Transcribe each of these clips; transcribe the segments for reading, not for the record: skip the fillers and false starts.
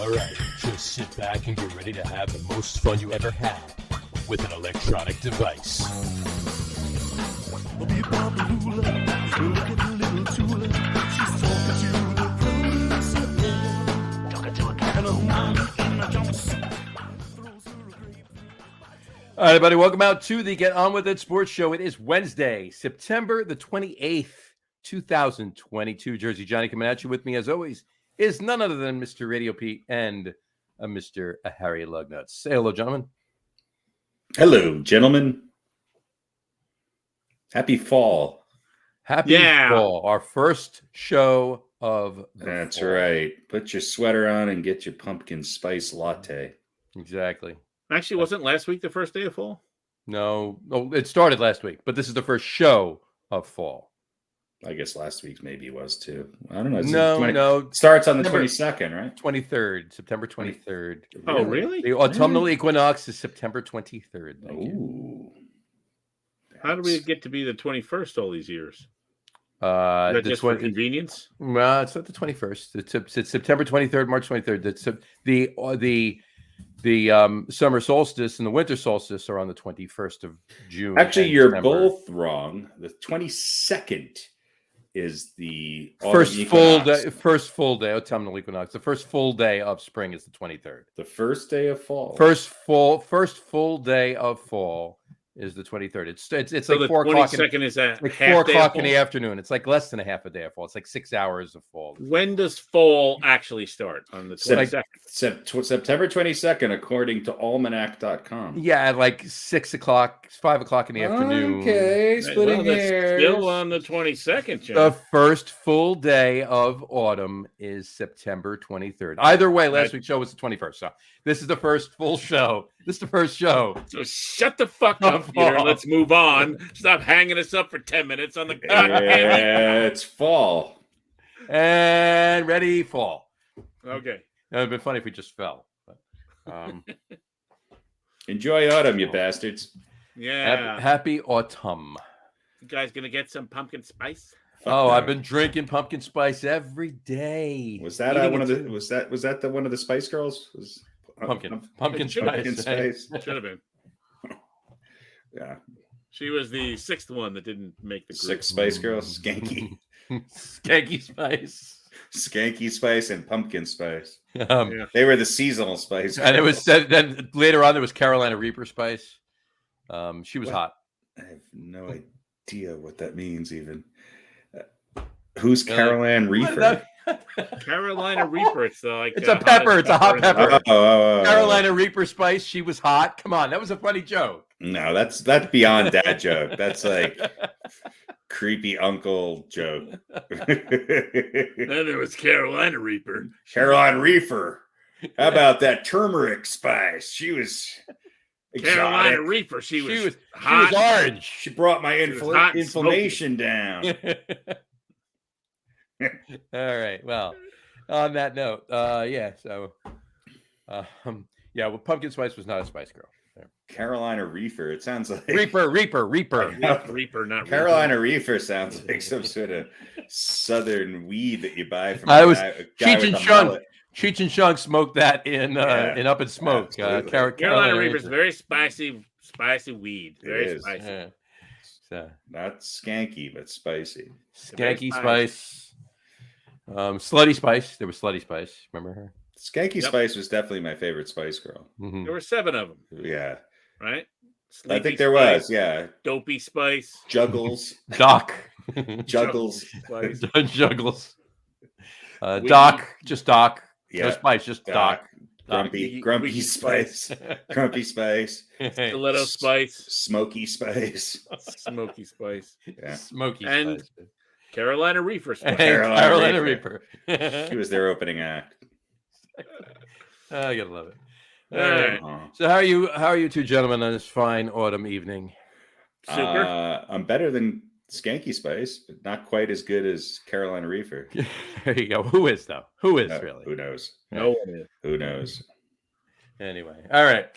All right, just sit back and get ready to have the most fun you ever had with an electronic device. All right, everybody, welcome out to the Get On With It Sports Show. It is Wednesday, September the 28th, 2022. Jersey Johnny coming at you. With me, as always, is none other than Mr. RadioPete and Mr. Harry Lug Nutz. Say hello, gentlemen. Hello, gentlemen. Happy fall. Happy fall. Our first show of the That's fall. right. Put your sweater on and get your pumpkin spice latte. Exactly. Actually, wasn't last week the first day of fall? No, it started last week, but this is the first show of fall. I guess last week's maybe was too. I don't know. No. It starts on the 22nd, right? 23rd, September 23rd. Oh, really? The autumnal equinox is September 23rd. Thank you. How do we get to be the 21st all these years? Is The that just for convenience? Well, it's not the 21st. It's September 23rd, March 23rd. That's the summer solstice and the winter solstice are on the 21st of June. Actually, you're September. both wrong. The 22nd is the first full day autumnal equinox. The first full day of spring is the 23rd. The first day of fall. First full day of fall is the 23rd. It's So like the 4 o'clock. 22nd is at Like half 4 day of o'clock in fall? the afternoon. It's like less than a half a day of fall. It's like 6 hours of fall. When does fall actually start? On the 22nd? September 22nd, according to almanac.com. Yeah, at like 6 o'clock, 5 o'clock in the afternoon. Okay, splitting that's hairs. still on the 22nd, John. The first full day of autumn is September 23rd. Either way, last week's show was the 21st. So this is the first full show. This is the first show. So shut the fuck up, Peter. Let's move on. Stop hanging us up for 10 minutes on the Yeah, it's fall. And ready, fall. Okay. It would have been funny if we just fell. But, Enjoy autumn, you bastards. Yeah. happy autumn. You guys gonna get some pumpkin spice? Oh, no. I've been drinking pumpkin spice every day. Was that Eating one of it the? Was that the one of the Spice Girls? Was pumpkin Pumpkin spice? Should have been. Yeah, She was the sixth one that didn't make the group. 6 Spice Girls, Skanky, Skanky spice. Skanky Spice, and Pumpkin Spice. Yeah. They were the seasonal Spice. And it was Girls. then later on there was Carolina Reaper spice. She was What? hot. I have no idea what that means. Even who's Carolina Reaper? Carolina Reaper. It's like It's a pepper. It's a hot pepper. Oh. Carolina Reaper spice. She was hot. Come on, that was a funny joke. No, that's beyond dad joke. That's like creepy uncle joke. Then there was Carolina Reaper. Carolina Reaper. How about that turmeric spice? She was Carolina exotic. Reaper. She was She was hot. orange. She brought my was hot and inflammation down. All right. Well, on that note, yeah. So, yeah. Well, pumpkin spice was not a Spice Girl. There. Carolina Reefer. It sounds like Reaper. Reaper, not Carolina Reefer sounds like some sort of southern weed that you buy from I a was guy Cheech with and a Chong. mullet. Cheech and Chong smoked that in Up in Smoke. Absolutely. Carolina Reaper is very spicy weed. It Very is. spicy. Yeah. So, Not skanky, but spicy. Skanky Very Spice. Slutty Spice. There was Slutty Spice. Remember her? Skanky Yep. Spice was definitely my favorite Spice Girl. Mhm. There were 7 of them, Yeah. right? I Sleepy think there Spice, was, yeah. Dopey Spice. Juggles. Doc. Juggles. Spice. Juggles. Weed. Doc. Just Doc. Yeah. No Spice. Just Doc. Grumpy Weedy Spice. Grumpy Spice. Stiletto Spice. Smoky Spice. Smoky Spice. Yeah. Smoky And Spice. Carolina Reaper Spice. Carolina Reaper. She was their opening act. I gotta love it. All right. So how are you two gentlemen on this fine autumn evening? Super. I'm better than Skanky Spice, but not quite as good as Carolina Reefer. There you go. Who is though? Who is really? Who knows? No one is. Who knows? Anyway, all right.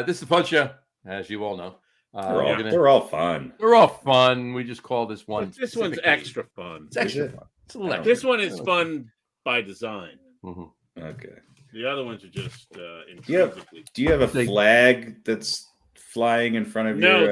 This is a fun show, as you all know. They're all fun. They're all fun. We just call this one. But this one's specifically- extra fun. It's extra Is it? fun. It's a little This one is fun by design. Mhm. Okay. The other ones are just Do intrinsically. you have a flag that's flying in front of you? No,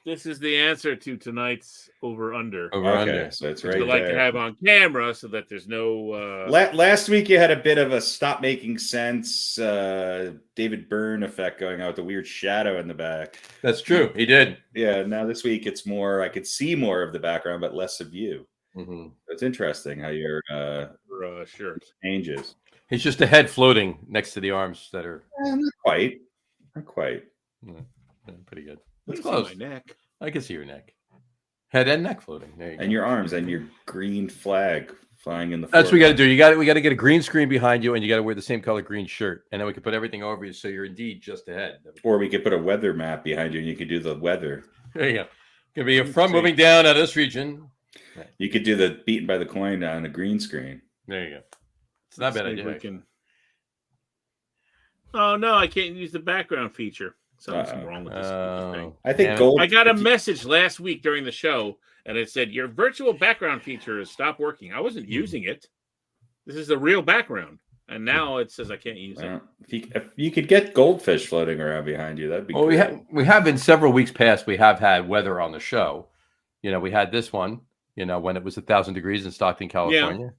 this is the answer to tonight's over/under. Okay, so it's right there. I like to have on camera so that there's no. Last week you had a bit of a stop making sense David Byrne effect going out with the weird shadow in the back. That's true. He did. Yeah. Now this week it's more. I could see more of the background, but less of you. Mm-hmm. It's interesting how your shirt changes. He's just a head floating next to the arms that are not quite. Yeah, pretty good. That's close. My neck. I can see your neck, head and neck floating. There you go. And your arms and your green flag flying in the. That's what we got to do. We got to get a green screen behind you, and you got to wear the same color green shirt, and then we can put everything over you, so you're indeed just ahead. Or we could put a weather map behind you, and you could do the weather. There you go. Could be a front moving down out of this region. You could do the beaten by the coin on a green screen. There you go. It's not a bad idea. Oh no, I can't use the background feature. Something's wrong with this thing. I think gold. I got a message last week during the show, and it said your virtual background feature has stopped working. I wasn't using it. This is the real background, and now it says I can't use it. If you could get goldfish floating around behind you, that'd be. Well, great. we have in several weeks past. We have had weather on the show. We had this one. When it was 1,000 degrees in Stockton, California.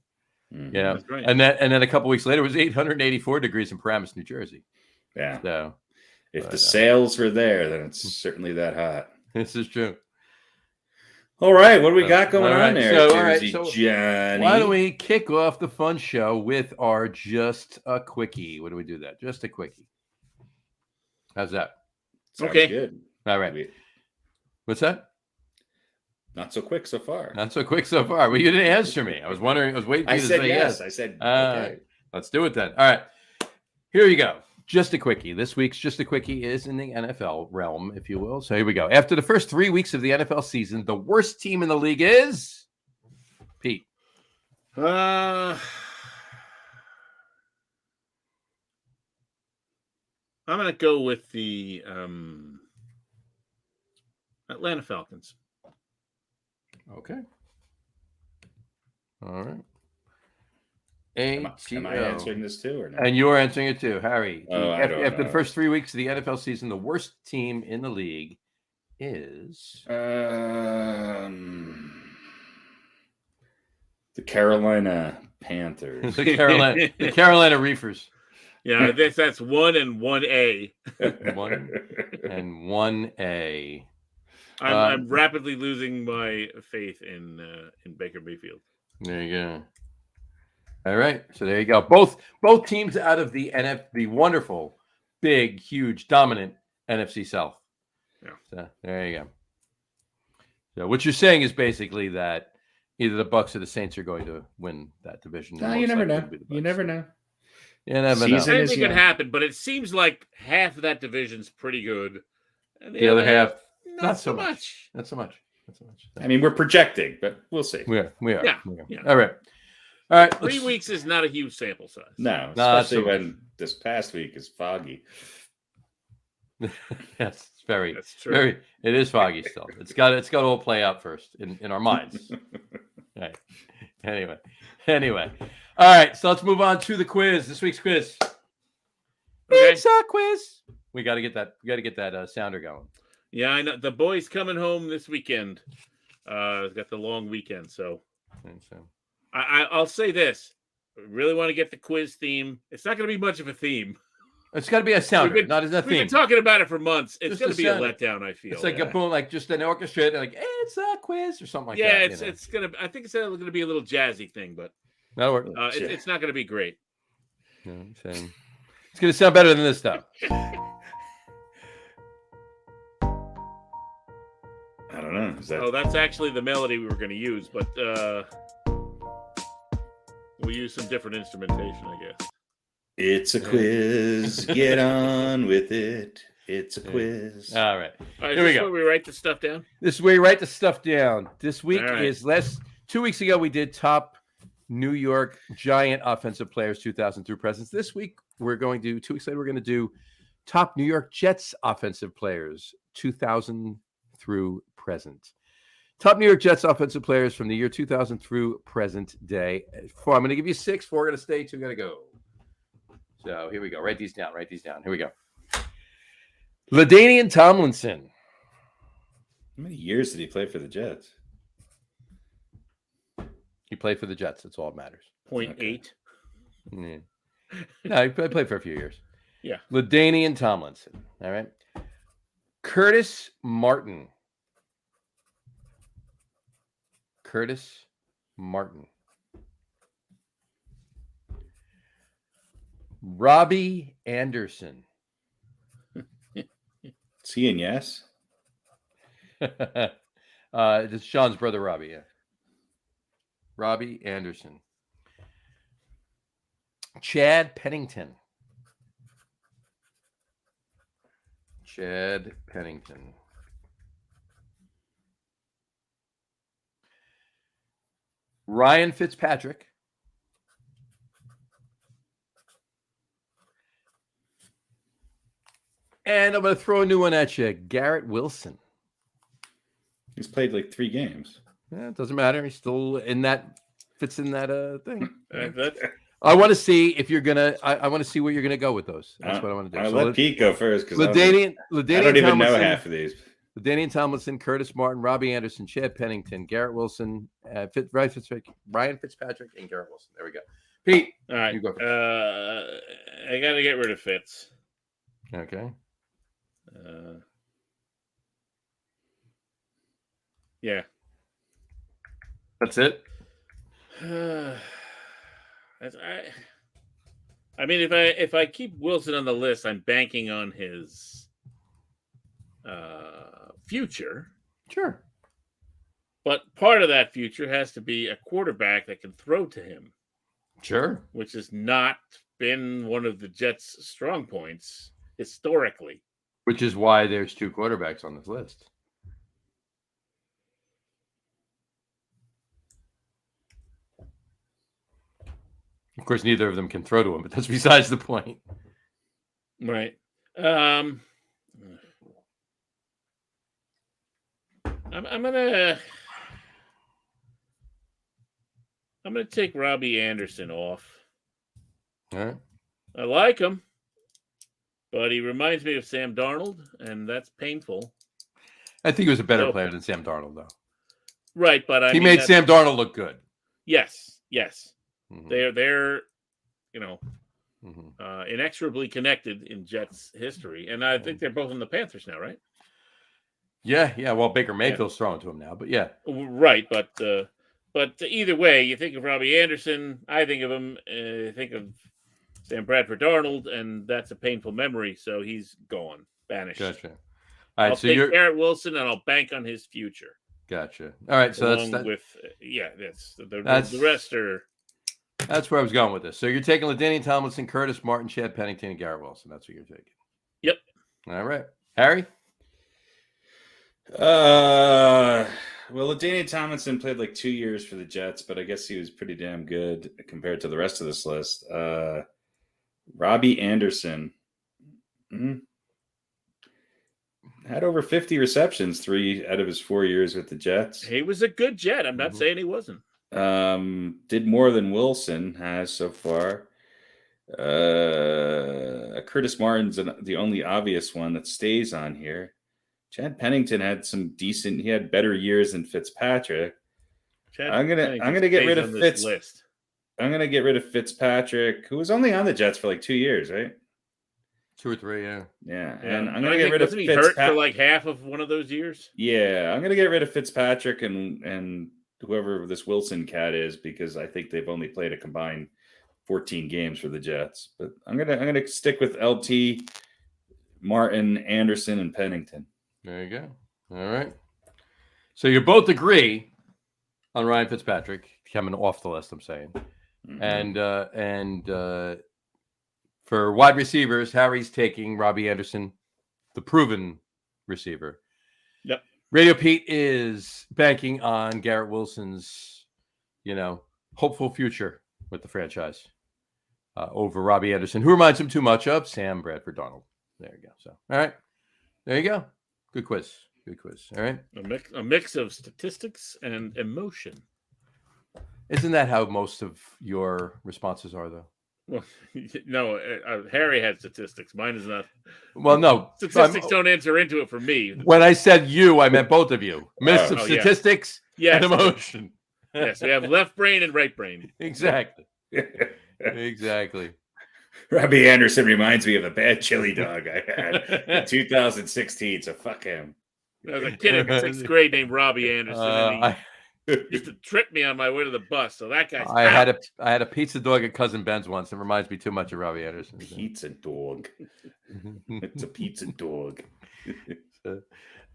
Yeah, that's right. and then a couple weeks later it was 884 degrees in Paramus, New Jersey. Yeah. So if the sails were there, then it's certainly that hot. This is true. All right, what do we got going on there, Jersey Johnny? Why don't we kick off the fun show with our Just a Quickie? What do we do that? Just a Quickie. How's that? Sounds good. All right. What's that? Not so quick so far. Not so quick so far. Well, you didn't answer me. I was waiting for you to say yes. I said okay. Let's do it then. All right. Here you go. Just a Quickie. This week's Just a Quickie is in the NFL realm, if you will. So here we go. After the first 3 weeks of the NFL season, the worst team in the league is Pete. I'm going to go with the Atlanta Falcons. Okay. All right. Am I answering this too, or no? And you're answering it too, Harry. After the first 3 weeks of the NFL season, the worst team in the league is the Carolina Panthers. the Carolina Reefers. Yeah, I guess that's 1 and 1A. 1 and 1A. I'm rapidly losing my faith in Baker Mayfield. There you go. All right, so there you go. Both teams out of the wonderful, big, huge, dominant NFC South. Yeah. So there you go. So what you're saying is basically that either the Bucs or the Saints are going to win that division. No, you never know. You never know. Anything could happen, but it seems like half of that division's pretty good. And the other half, not so much. Not so much. I mean, we're projecting, but we'll see. We are. Yeah. All right. 3 weeks is not a huge sample size. No, especially when this past week is foggy. Yes, it's very. That's true. Very. It is foggy still. It's got to all play out first in our minds. Right. Anyway. All right. So let's move on to the quiz. This week's quiz. Okay. It's a quiz. We got to get that. We got to get that sounder going. Yeah, I know the boys coming home this weekend. Got the long weekend, so. I'll say this. I really want to get the quiz theme. It's not going to be much of a theme. It's got to be a sounder, not as a theme. We've been talking about it for months. It's going to be sounder. a letdown, I feel. It's like a boom, like just an orchestra, like it's a quiz or something like that. Yeah, it's going to. I think it's going to be a little jazzy thing, but that'll work. It's not going to be great. No, I'm saying it's going to sound better than this stuff. I don't know. That's actually the melody we were going to use, but we'll use some different instrumentation, I guess. It's a quiz. Get on with it. It's a quiz. All right. Here we go. Where we write the stuff down? This is where you write the stuff down. This week right. is 2 weeks ago, we did top New York Giant offensive players 2000 through present. This week, 2 weeks later, we're going to do top New York Jets offensive players 2000 through present. Top New York Jets offensive players from the year 2000 through present day. I'm going to give you 6. 4 are going to stay. 2 are going to go. So here we go. Write these down. Here we go. LaDainian Tomlinson. How many years did he play for the Jets? He played for the Jets. That's all that matters. 0.8. Yeah. No, he played for a few years. Yeah. LaDainian Tomlinson. All right. Curtis Martin. Robbie Anderson. Is he in yes? It's Sean's brother, Robbie. Yeah. Robbie Anderson. Chad Pennington. Ryan Fitzpatrick. And I'm going to throw a new one at you. Garrett Wilson. He's played like 3 games. Yeah, it doesn't matter. He's still fits in that thing. I want to see if you're going to, I want to see where you're going to go with those. That's what I want to do. Let Pete go first because I don't even know half of these. LaDainian Tomlinson, Curtis Martin, Robbie Anderson, Chad Pennington, Garrett Wilson, Ryan Fitzpatrick, and Garrett Wilson. There we go. Pete, all right. You go first. I got to get rid of Fitz. Okay. Yeah. That's it. I mean, if I keep Wilson on the list, I'm banking on his future. Sure. But part of that future has to be a quarterback that can throw to him. Sure. Which has not been one of the Jets' strong points historically. Which is why there's 2 quarterbacks on this list. Of course, neither of them can throw to him, but that's besides the point. Right. I'm gonna take Robbie Anderson off. All right. I like him, but he reminds me of Sam Darnold, and that's painful. I think he was a better player than Sam Darnold, though. Right, but he made Sam Darnold look good. Yes. Mm-hmm. They're inexorably connected in Jets history, and I think they're both in the Panthers now, right? Yeah. Well, Baker Mayfield's throwing to him now, but yeah. Right, but either way, you think of Robbie Anderson, I think of him. Think of Sam Bradford Darnold, and that's a painful memory. So he's gone, banished. Gotcha. All right, I'll take Garrett Wilson, and I'll bank on his future. Gotcha. All right, so that's the rest are. That's where I was going with this. So you're taking LaDainian Tomlinson, Curtis Martin, Chad Pennington, and Garrett Wilson. That's what you're taking. Yep. All right, Harry. Well, LaDainian Tomlinson played like 2 years for the Jets, but I guess he was pretty damn good compared to the rest of this list. Robbie Anderson had over 50 receptions 3 out of his 4 years with the Jets. He was a good Jet. I'm not saying he wasn't. Did more than Wilson has so far. Curtis Martin's the only obvious one that stays on here. Chad Pennington had he had better years than Fitzpatrick. I'm gonna get rid of Fitz. List. I'm gonna get rid of Fitzpatrick, who was only on the Jets for like 2 years, right? 2 or 3, yeah. And I'm gonna get rid of Fitzpatrick. He hurt for like half of one of those years? Yeah, I'm gonna get rid of Fitzpatrick and whoever this Wilson cat is, because I think they've only played a combined 14 games for the Jets. But I'm gonna stick with LT, Martin, Anderson, and Pennington. There you go. All right. So you both agree on Ryan Fitzpatrick coming off the list, I'm saying. Mm-hmm. And for wide receivers, Harry's taking Robbie Anderson, the proven receiver. Yep. Radio Pete is banking on Garrett Wilson's, hopeful future with the franchise over Robbie Anderson, who reminds him too much of Sam Bradford Darnold. There you go. So, all right. There you go. Good quiz. Good quiz. All right. A mix of statistics and emotion. Isn't that how most of your responses are, though? Well, no, Harry had statistics. Mine is not. Well, no. Statistics don't enter into it for me. When I said you, I meant both of you. Mix of statistics and emotion. Yes, we have left brain and right brain. Exactly. Exactly. Robbie Anderson reminds me of a bad chili dog I had in 2016. So fuck him. There was a kid in 6th grade named Robbie Anderson. He used to trip me on my way to the bus. So that guy's I had a pizza dog at Cousin Ben's once. It reminds me too much of Robbie Anderson. Pizza dog. It's a pizza dog. So,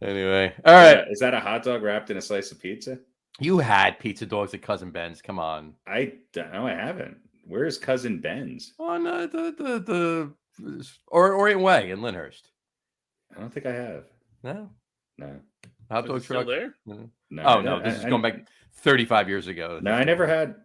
anyway, all right. Is that a hot dog wrapped in a slice of pizza? You had pizza dogs at Cousin Ben's. Come on. I don't know. I haven't. Where's Cousin Ben's? On the Orient Way in Lyndhurst. I don't think I have. No. Hot dog truck there? No. Oh no, this is going back 35 years ago. No, I never had.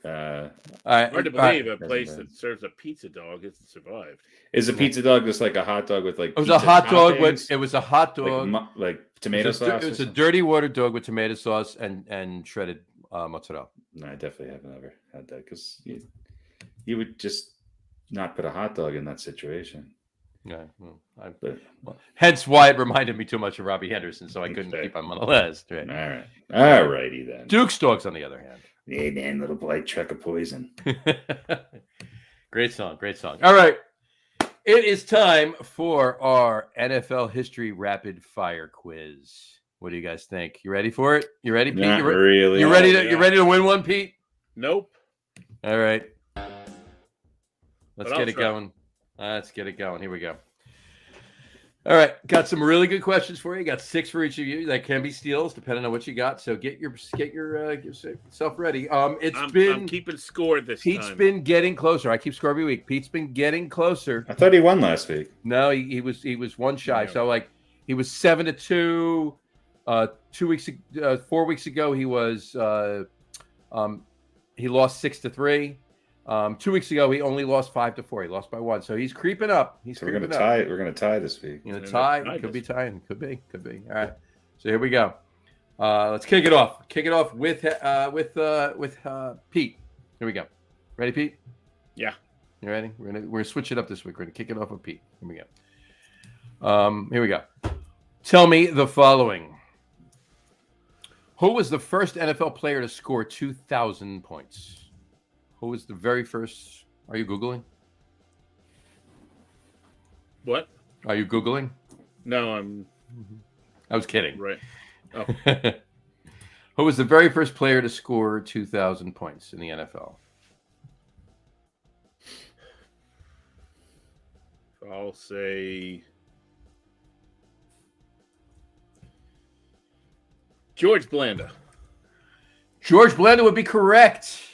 Hard to believe a place that serves a pizza dog hasn't survived. Is a pizza dog just like a hot dog with like? It was a hot dog with. It was a hot dog like tomato sauce. It was a dirty water dog with tomato sauce and shredded mozzarella. No, I definitely have never had that because you would just not put a hot dog in that situation. Yeah, hence why it reminded me too much of Robbie Henderson, so I couldn't keep him on the list. Right. All righty then. Duke's dogs, on the other hand. Hey man, little white truck of poison. Great song. All right, it is time for our NFL history rapid fire quiz. What do you guys think? You ready for it? You ready, Pete? Not really. You ready to win one, Pete? Nope. All right. Let's get it going. Here we go. All right. Got some really good questions for you. Got 6 for each of you. That can be steals depending on what you got. So get yourself ready. I'm keeping score this Pete's time. been getting closer. I keep score every week. Pete's been getting closer. I thought he won last week. No, he was one shy. Yeah. So like he was 7-2. 4 weeks ago he was he lost 6-3. 2 weeks ago, he only lost 5-4. He lost by 1, so he's creeping up. We're gonna tie. We're gonna tie this week. Tie. Could be tying. Could be. All right. So here we go. Let's kick it off. With Pete. Here we go. Ready, Pete? Yeah. You ready? We're gonna switch it up this week. We're gonna kick it off with Pete. Here we go. Here we go. Tell me the following. Who was the first NFL player to score 2,000 points? Who was the very first? Are you Googling? What? Are you Googling? No, I'm. I was kidding. Right. Oh. Who was the very first player to score 2,000 points in the NFL? I'll say George Blanda. George Blanda would be correct.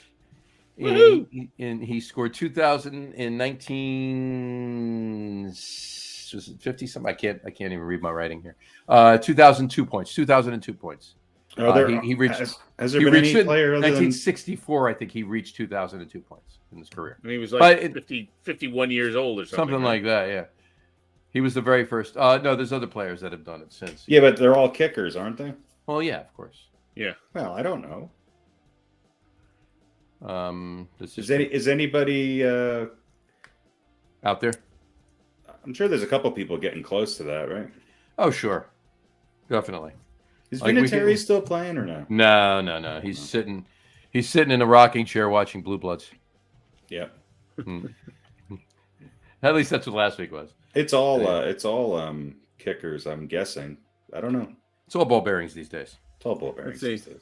And he scored 2,000 in 1950 something. I can't even read my writing here. 2002 points. 2002 points. He reached. Has there been any player other 1964? I think he reached 2002 points in his career. And he was like 51 years old or something like that. Yeah, he was the very first. No, there's other players that have done it since. Yeah, but they're all kickers, aren't they? Well, yeah, of course. Yeah. Well, I don't know. Is anybody out there? I'm sure there's a couple people getting close to that, right? Oh, sure, definitely. Is Vinatieri still playing or no? No. He's sitting in a rocking chair watching Blue Bloods. Yep. At least that's what last week was. It's all kickers. I'm guessing. I don't know. It's all ball bearings these days. It's all ball bearings these days.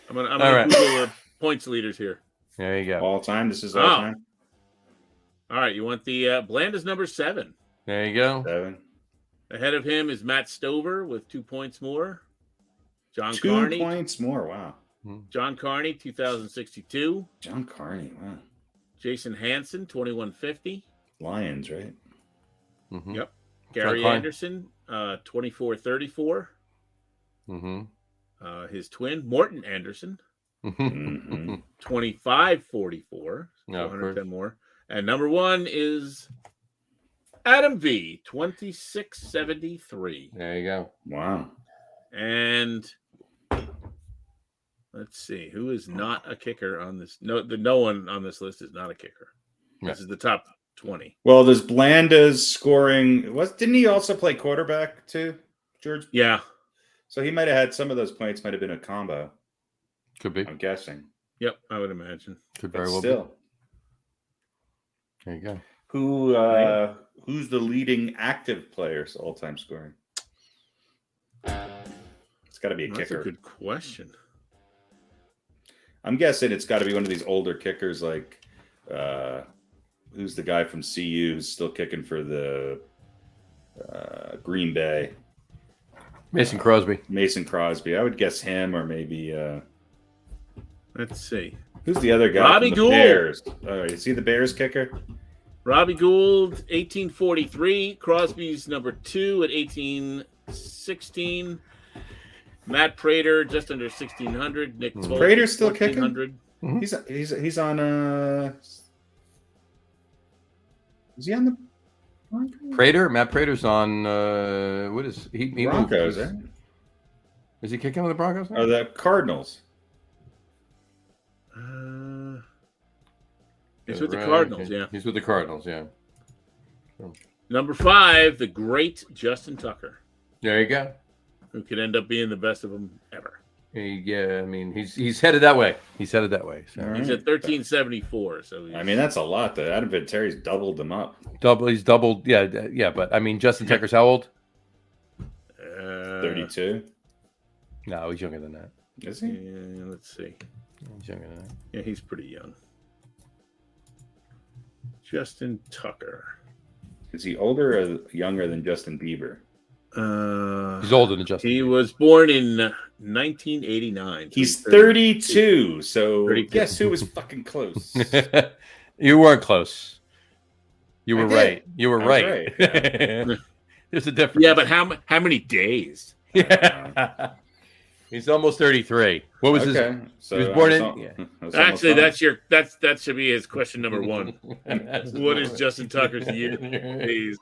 I'm gonna Google the points leaders here. There you go. All time. This is all time. All right. You want the Blanda's number 7. There you go. 7. Ahead of him is Matt Stover with 2 points more. John 2 Carney. points more. Wow. John Carney, 2,062. John Carney. Wow. Jason Hansen, 2,150. Lions, right? Mm-hmm. Yep. Gary Anderson, 2,434. Mm-hmm. His twin, Morton Anderson, Mm-hmm. 2,544. 110 more. And number 1 is Adam V, 2673. There you go. Wow. And let's see, who is not a kicker on this? No one on this list is not a kicker. Yeah. This is the top 20. Well, there's Blanda's scoring. Didn't he also play quarterback too, George? Yeah. So he might have had some of those points. Might have been a combo. Could be. I'm guessing. Yep, I would imagine. Could But very well still, be. There you go. Who's the leading active players all-time scoring? It's got to be a That's kicker. a good question. I'm guessing it's got to be one of these older kickers, like who's the guy from CU who's still kicking for the Green Bay? Mason Crosby. Mason Crosby. I would guess him, or maybe Let's see. who's the other guy? Robbie from the Gould. Bears. Is he the Bears kicker? Robbie Gould, 1843. Crosby's number 2 at 1816. Matt Prater, just under 1600. Nick Toll, Prater's still kicking? 1400. He's on. Is he on the Prater? Matt Prater's on. What is he? Broncos? Moved. Is he kicking with the Broncos? Or the Cardinals? He's with the Cardinals, yeah. He's with the Cardinals, yeah. Number 5, the great Justin Tucker, There you go. who could end up being the best of them ever. Yeah, I mean, he's headed that way. He's headed that way. So. All He's right. at 1374. So I mean, that's a lot. Though Adam Vinatieri's doubled them up. He's doubled. Yeah. But I mean, Justin Tucker's how old? 32. No, he's younger than that. Is he? Yeah, let's see. He's younger than that. Yeah, he's pretty young. Justin Tucker. Is he older or younger than Justin Bieber? He's older than Justin. He was born in 1989. So He's 32. So 32. guess who was fucking close? You weren't close. You I were did. right. You were I was right. right, There's a difference. Yeah, but how many days? Yeah. He's almost 33. What was his? Okay. So he was born I in. al- Yeah. I was Actually, almost that should be his question number 1. What is Justin Tucker's age?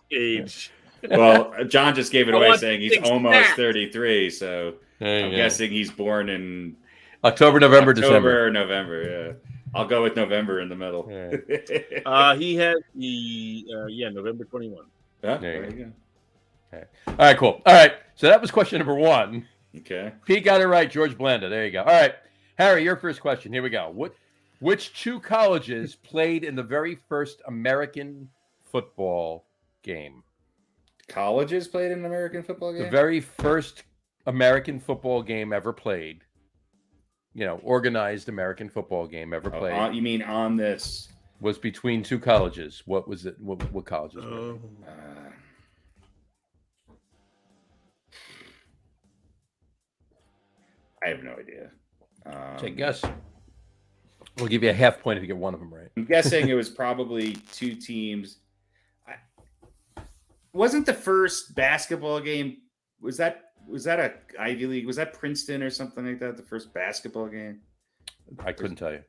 on. Well, John just gave it I away want saying he's big almost stats. 33. So There you I'm go. guessing he's born in October, November, October December. or November. Yeah. I'll go with November in the middle. Yeah. He has the November 21. Yeah, There you there you go. All right, cool. All right, so that was question number 1. Okay. Pete got it right. George Blanda. There you go. All right, Harry, your first question. Here we go. Which 2 colleges played in the very first American football game? Colleges played an American football game? The very first American football game ever played. Organized American football game ever played. You mean on this? Was between 2 colleges. What was it? What colleges were it? I have no idea. Take a guess. We'll give you a half point if you get one of them right. I'm guessing it was probably 2 teams. Wasn't the first basketball game? Was that a Ivy League? Was that Princeton or something like that? The first basketball game? I couldn't tell you.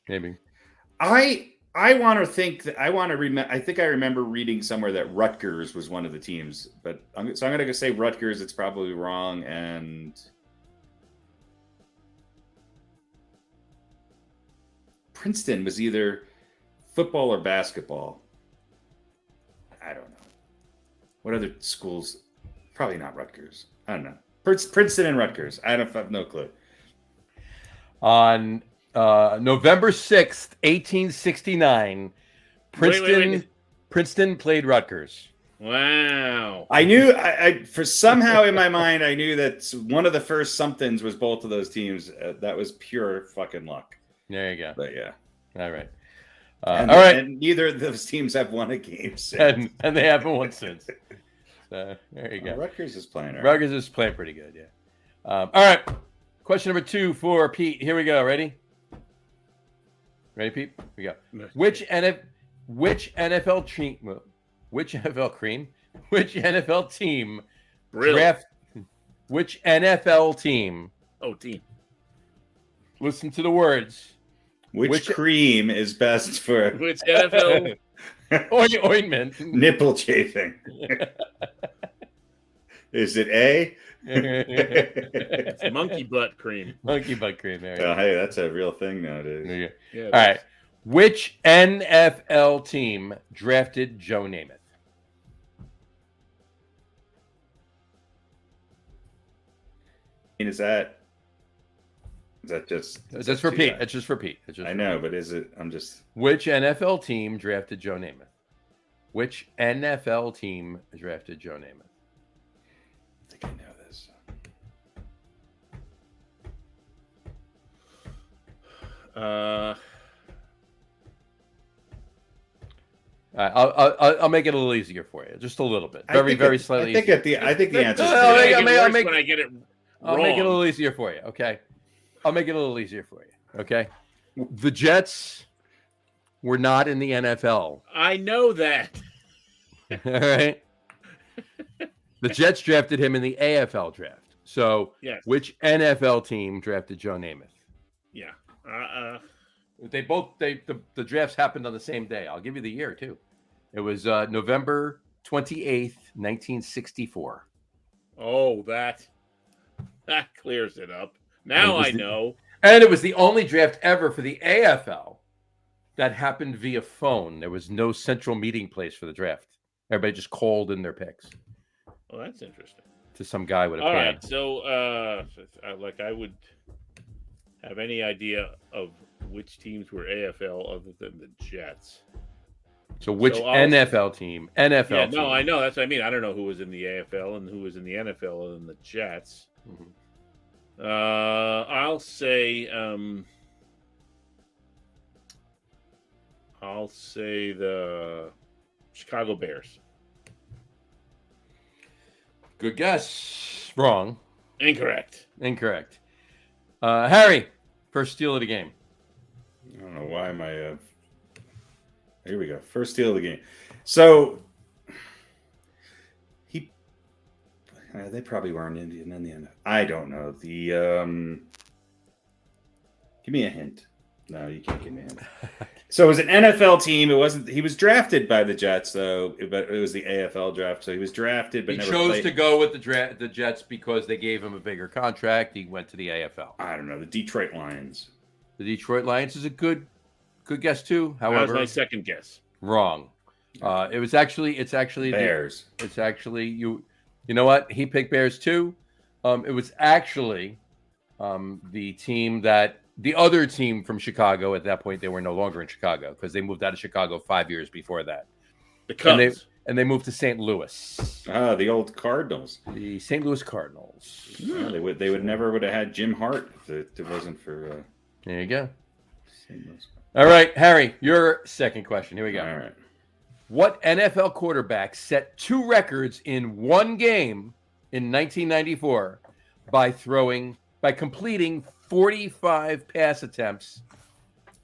Maybe. I want to think that I want to remember. I think I remember reading somewhere that Rutgers was one of the teams, but I'm going to say Rutgers. It's probably wrong, and Princeton was either football or basketball. I don't know. What other schools? Probably not Rutgers. I don't know. Princeton and Rutgers. I have no clue. On November 6th, 1869, Princeton played Rutgers. Wow. I knew I for somehow in my mind I knew that one of the first somethings was both of those teams. That was pure fucking luck. There you go. But yeah. All right. And, all right. And neither of those teams have won a game since. And they haven't won since. So there you go. Rutgers is playing. Right. Rutgers is playing pretty good, yeah. All right. Question number 2 for Pete. Here we go. Ready? Ready, Pete? Here we go. Which NFL team Really? Which NFL team? Oh, team. Listen to the words. Which cream is best for Which NFL Ointment. Nipple chafing. Is it A? It's monkey butt cream. Monkey butt cream. There you Well, go. hey, that's a real thing nowadays. There you go. Yeah, All right. Which NFL team drafted Joe Namath? Is that just? That's for Pete. That's just for Pete. I know, but is it? I'm just. Which NFL team drafted Joe Namath? Which NFL team drafted Joe Namath? I think I know this. I'll make it a little easier for you, just a little bit, very slightly. I think the answer. I'll make when I get it wrong. I'll make it a little easier for you. Okay, I'll make it a little easier for you. Okay, the Jets were not in the NFL. I know that. All right. The Jets drafted him in the AFL draft. So, yes. Which NFL team drafted Joe Namath? Yeah. The drafts happened on the same day. I'll give you the year too. It was November 28th, 1964. Oh, that clears it up. Now I know. And it was the only draft ever for the AFL that happened via phone. There was no central meeting place for the draft. Everybody just called in their picks. Well, that's interesting. To some guy with a All pad. right, so I would have any idea of which teams were AFL other than the Jets. So which NFL team? NFL yeah, team. no, I know. That's what I mean. I don't know who was in the AFL and who was in the NFL other than the Jets. Mm-hmm. I'll say the Chicago Bears. Good guess. Wrong. Incorrect. Harry, first steal of the game. I don't know why my. Here we go. First steal of the game. So they probably weren't Indian in the end. I don't know. Give me a hint. No, you can't give me a hint. So it was an NFL team. It wasn't. He was drafted by the Jets, though. But it was the AFL draft, so he was drafted, but he never chose played. to go with the Jets because they gave him a bigger contract. He went to the AFL. I don't know. The Detroit Lions. The Detroit Lions is a good guess too. That was However, my second guess. Wrong. It's actually Bears. It's actually you. You know what? He picked Bears too. It was actually the other team from Chicago. At that point, they were no longer in Chicago because they moved out of Chicago 5 years before that. The Cubs. And they moved to St. Louis. The old Cardinals. The St. Louis Cardinals. Yeah, they would never have had Jim Hart if it wasn't for. There you go. St. Louis. All right, Harry, your second question. Here we go. All right. What NFL quarterback set 2 records in one game in 1994 by completing 45 pass attempts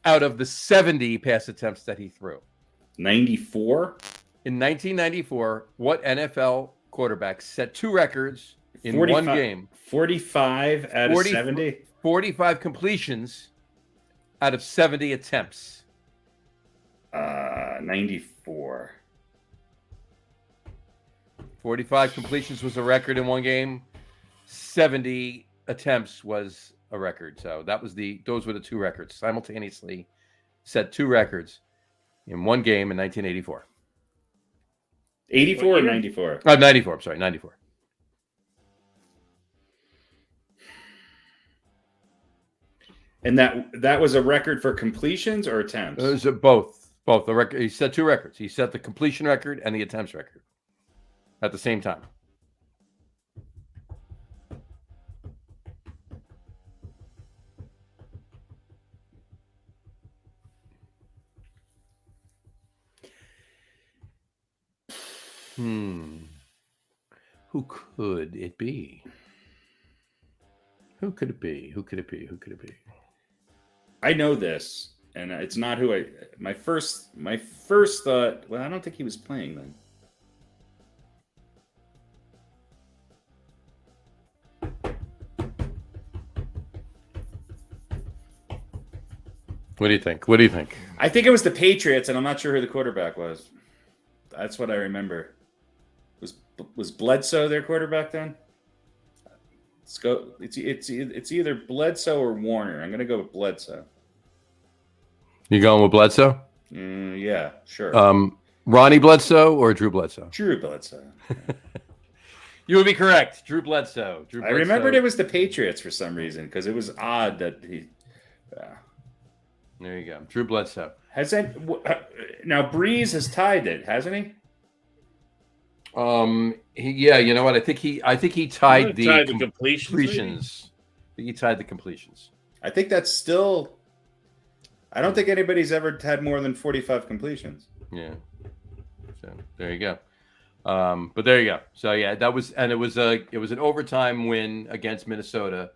out of the 70 pass attempts that he threw? 94? In 1994, what NFL quarterback set 2 records in 45, one game? 45 out of 70? 45 completions out of 70 attempts. 94. 45 completions was a record in one game. 70 attempts was a record. So those were the 2 records. Simultaneously set 2 records in one game in 1984. 84 or 94? 94. I'm sorry, 94. And that was a record for completions or attempts? It was both. The record. He set 2 records. He set the completion record and the attempts record at the same time. Who could it be? Who could it be? I know this, and it's not who my first thought. Well, I don't think he was playing then. What do you think? What do you think? I think it was the Patriots, and I'm not sure who the quarterback was. That's what I remember. Was Bledsoe their quarterback then? Let's go. It's either Bledsoe or Warner. I'm going to go with Bledsoe. You going with Bledsoe? Yeah, sure. Ronnie Bledsoe or Drew Bledsoe? Drew Bledsoe. You would be correct. Drew Bledsoe. I remembered it was the Patriots for some reason because it was odd that he. There you go. Drew Bledsoe. Now Breeze has tied it, hasn't he? Yeah, you know what? I think he tied the completions. I think he tied the completions. I think that's still. I don't think anybody's ever had more than 45 completions. Yeah. So there you go. But there you go. So yeah, it was an overtime win against Minnesota,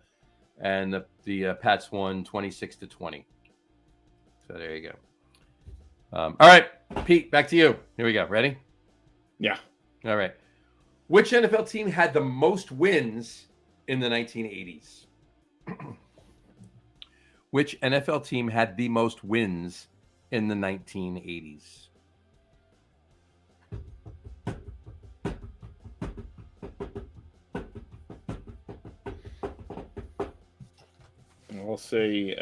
and the Pats won 26-20. So there you go. All right, Pete, back to you. Here we go. Ready? Yeah. All right. Which NFL team had the most wins in the 1980s? Which NFL team had the most wins in the 1980s? I'll say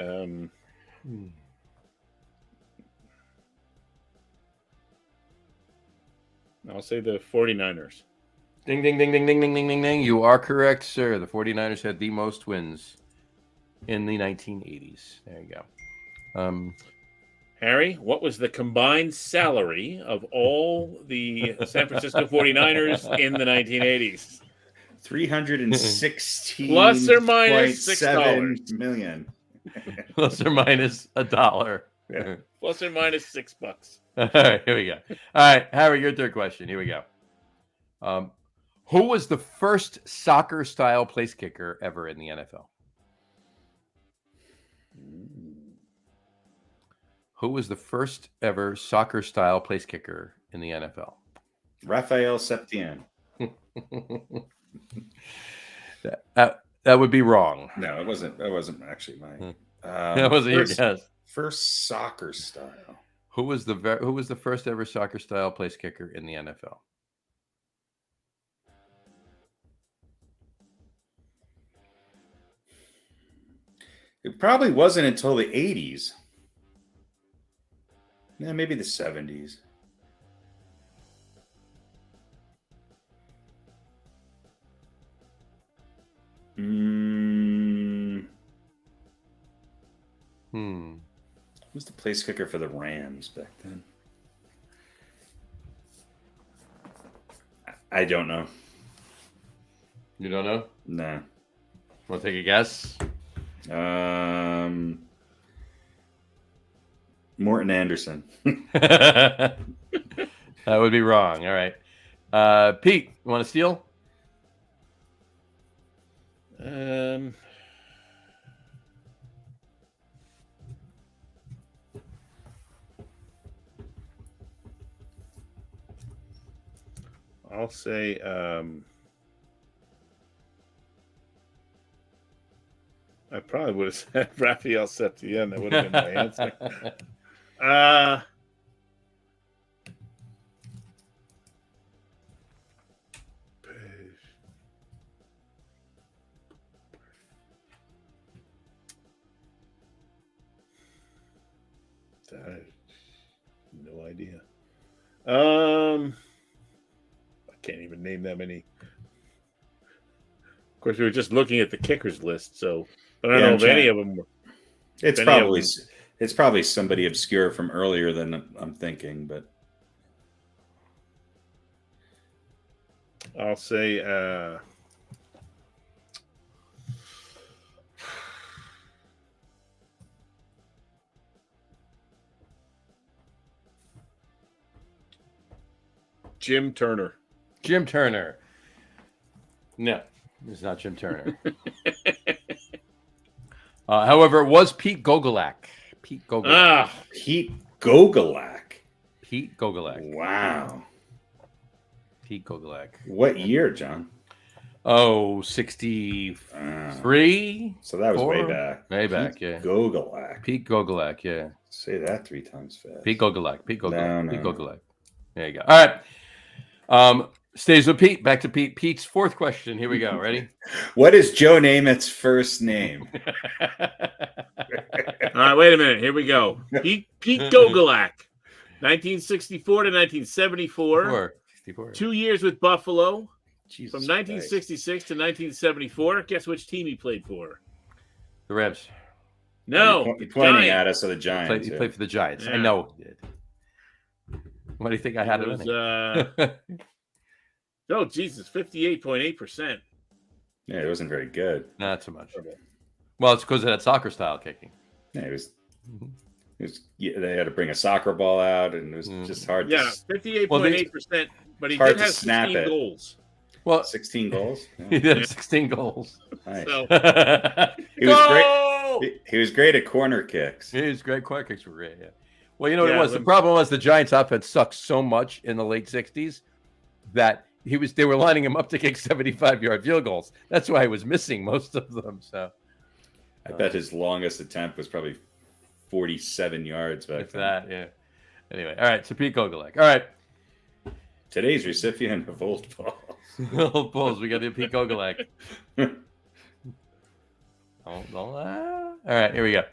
I'll say the 49ers. Ding, ding, ding, ding, ding, ding, ding, ding, ding. You are correct, sir. The 49ers had the most wins in the 1980s. There you go. Harry, what was the combined salary of all the San Francisco 49ers in the 1980s? 316 plus or minus $6 million. Plus or minus $1. Yeah. Plus or minus $6. All right, here we go. All right, Harry, your third question. Here we go. Who was the first soccer-style place kicker ever in the NFL? Who was the first ever soccer-style place kicker in the NFL? Raphael Septien. That would be wrong. No, it wasn't. That wasn't actually mine. That wasn't your guess. First soccer style. Who was the first ever soccer style place kicker in the NFL? It probably wasn't until the 80s. Yeah, maybe the 70s. Who's the place kicker for the Rams back then? I don't know. You don't know? Nah. Want to take a guess? Morton Anderson. That would be wrong. All right. Pete, you want to steal? I'll say I probably would have said Raphael Septien. That would have been my answer. No idea. I can't even name that many. Of course, we were just looking at the kickers list, so I don't know if any of them were. It's probably somebody obscure from earlier than I'm thinking, but I'll say Jim Turner. Jim Turner. No, it's not Jim Turner. However, it was Pete Gogolak. Pete Gogolak. Pete Gogolak. Pete Gogolak. Wow. Pete Gogolak. What year, John? Oh, 63? So that was way 4? back. Way back, yeah. Gogolak. Pete Gogolak, yeah. Say that 3 times fast. Pete Gogolak. Pete Gogolak. No. Pete Gogolak. There you go. All right. Stays with Pete. Back to Pete. Pete's fourth question. Here we go. Ready? What is Joe Namath's first name? All right, wait a minute. Here we go. Pete Gogolak, 1964 to 1974. 64. 2 years with Buffalo. Jesus From 1966 to 1974. Guess which team he played for? The Rams. No. You're pointing Giants. at us of the Giants. He played for the Giants. Yeah. I know he did. What do you think I had it in? Oh, Jesus, 58.8%. Yeah, it wasn't very good. Not so much. Well, it's because of that soccer style kicking. Yeah, it was. They had to bring a soccer ball out, and it was just hard. Yeah, 58.8%. But he did have 16 goals. Well, 16 goals. Yeah. He did have 16 goals. Nice. So, He was great. He was great at corner kicks. He was great. Corner kicks were great. Yeah. Well, you know what it was. The problem was the Giants' offense sucked so much in the late '60s that they were lining him up to kick 75-yard field goals. That's why he was missing most of them. So I bet his longest attempt was probably 47 yards back then. That, yeah. Anyway, all right. So Pete Gogolak. All right. Today's recipient of old balls. Old balls. We got to Pete Gogolak. All right. Here we go.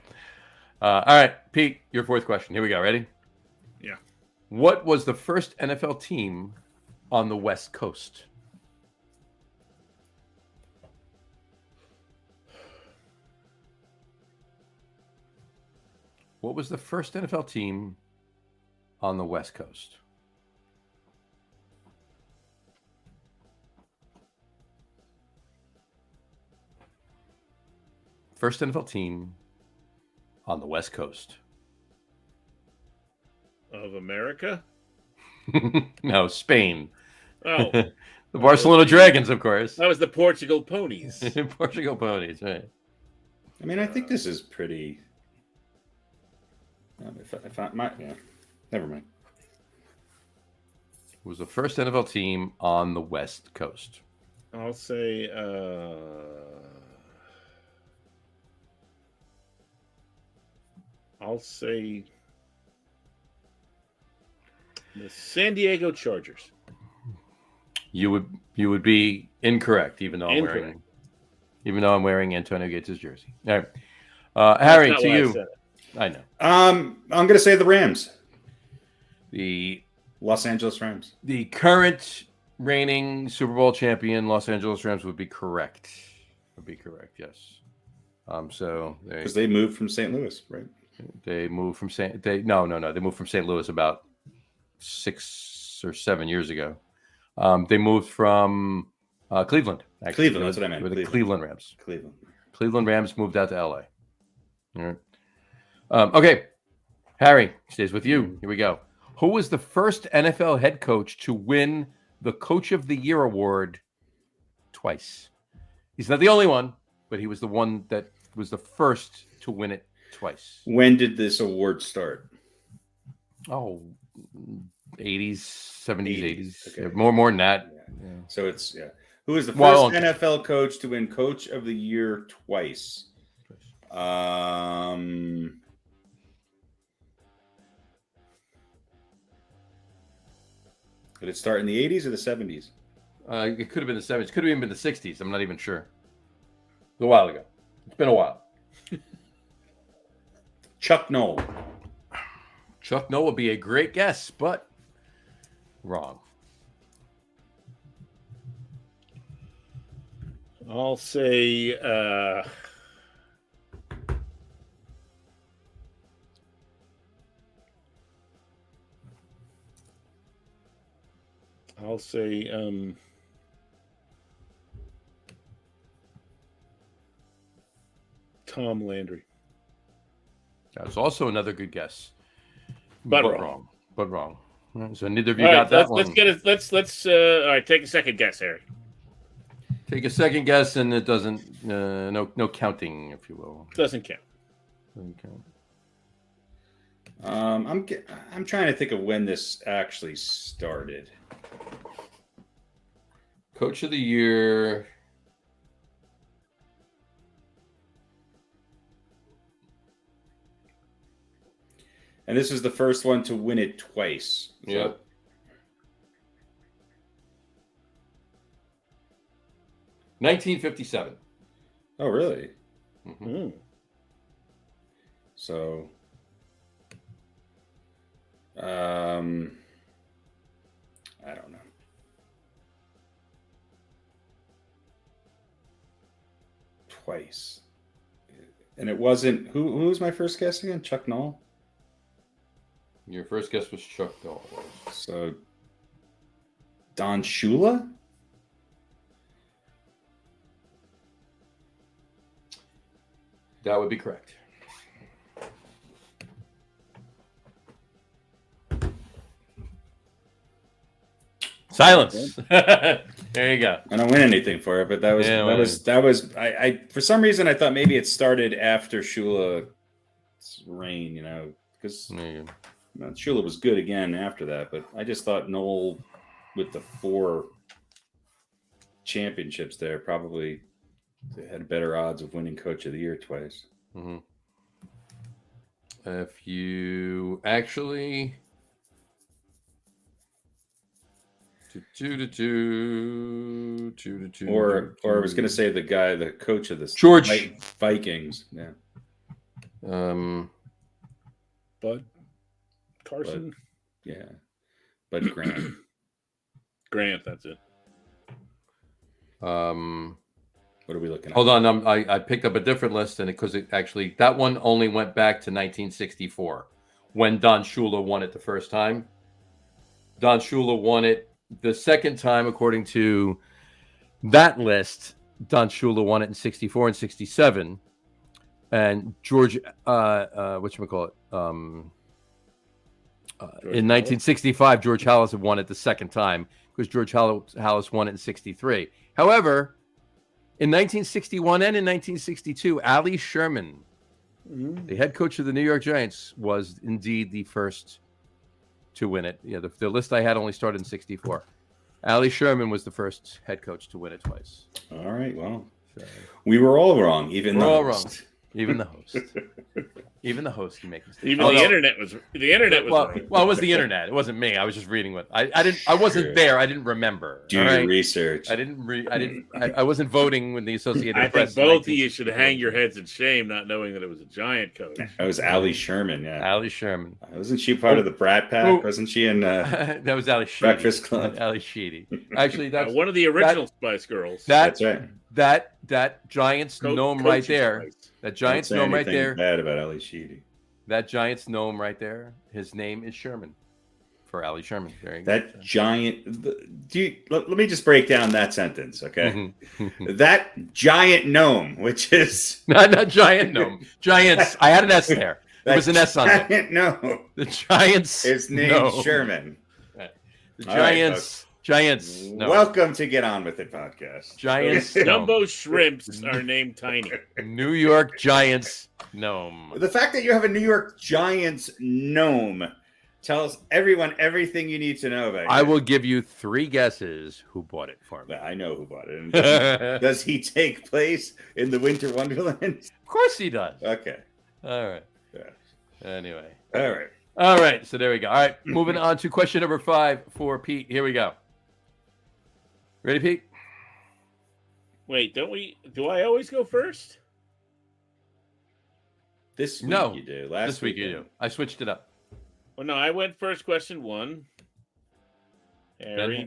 All right, Pete, your fourth question. Here we go. Ready? Yeah. What was the first NFL team on the West Coast? What was the first NFL team on the West Coast? First NFL team on the West Coast. Of America? No, Spain. Oh. The Barcelona Dragons, of course. That was the Portugal Ponies. Portugal Ponies, right. I mean, I think this is pretty... never mind. It was the first NFL team on the West Coast. I'll say... the San Diego Chargers. You would be incorrect, even though I'm wearing Antonio Gates' jersey. All right, Harry, to you. I know. I'm going to say the Rams. The Los Angeles Rams. The current reigning Super Bowl champion Los Angeles Rams would be correct. Yes. So because they moved from St. Louis, right? They moved from They moved from St. Louis about 6 or 7 years ago. They moved from Cleveland. Actually. Cleveland, that's what I meant. The Cleveland Rams. Cleveland Rams moved out to LA. All right. Okay. Harry, stays with you. Here we go. Who was the first NFL head coach to win the Coach of the Year award twice? He's not the only one, but he was the one that was the first to win it twice. When did this award start? Oh, 80s, 70s, 80s. Okay. Yeah, more than that. Yeah. So it's Who was the first NFL coach to win Coach of the Year twice? Did it start in the 80s or the 70s? It could have been the 70s. It could have even been the 60s. I'm not even sure. A while ago. It's been a while. Chuck Noll. Chuck Noll would be a great guess, but wrong. I'll say Tom Landry. That's also another good guess, but wrong. So neither of you got that one. Let's all right. Take a second guess, Harry. Take a second guess, and it doesn't. No counting, if you will. Doesn't count. I'm trying to think of when this actually started. Coach of the Year And this is the first one to win it twice. So. Yep. $1957. Oh, really? Mm-hmm. So, I don't know. Twice. And it wasn't, who was my first guess again? Chuck Noll? Your first guess was Chuck Noll. So, Don Shula? That would be correct. Silence. There you go. I don't win anything for it, but that was I for some reason I thought maybe it started after Shula's reign, because Shula was good again after that, but I just thought Noel with the 4 championships there probably had better odds of winning Coach of the Year twice. Mm-hmm. If you actually or I was going to say the coach of the George Vikings, yeah. Bud Carson, Bud Grant. Grant, that's it. What are we looking at? Hold on, I picked up a different list, and because that one only went back to 1964 when Don Shula won it the first time. Don Shula won it the second time, according to that list. Don Shula won it in 64 and 67, and George, whatchamacallit, in 1965, George Halas had won it the second time because George Halas won it in 63. However, in 1961 and in 1962, Ali Sherman, the head coach of the New York Giants, was indeed the first to win it. Yeah, the list I had only started in 64. Ali Sherman was the first head coach to win it twice. All right, well, we were all wrong, even the host. Even the host. Even the host can make mistakes. Even the internet was wrong. Well, it was the internet. It wasn't me. I was just reading what I wasn't there. I didn't remember. Do your research. I wasn't voting when the Associated think Press. both of you should hang your heads in shame, not knowing that it was a Giant coach. That was Ali Sherman. Yeah, Ali Sherman. Wasn't she part of the Brat Pack? Wasn't she in? That was Ali Sheedy. Breakfast Club. Ali Sheedy. Actually, that's one of the original Spice Girls. That's right. That Giants gnome right there. Spice. That Giants gnome right there. Bad about Ali Sheedy. That Giants gnome right there. His name is Sherman. For Ali Sherman. There you go. Let me just break down that sentence, okay? That giant gnome, which is not giant gnome. Giants. I had an S there. There was an S on it. Giant gnome. The Giants. His name's Sherman. The Giants. Giants. No. Welcome to Get On With It podcast. Giants. Jumbo shrimps are named Tiny. New York Giants gnome. The fact that you have a New York Giants gnome tells everyone everything you need to know about it. I will give you 3 guesses who bought it for me. I know who bought it. Does he take place in the Winter Wonderland? Of course he does. Okay. All right. Yeah. Anyway. All right. So there we go. All right. Moving on to question number 5 for Pete. Here we go. Ready, Pete? Wait, do I always go first? This week you do. This week you do. I switched it up. Well, no, I went first. Question 1. Harry,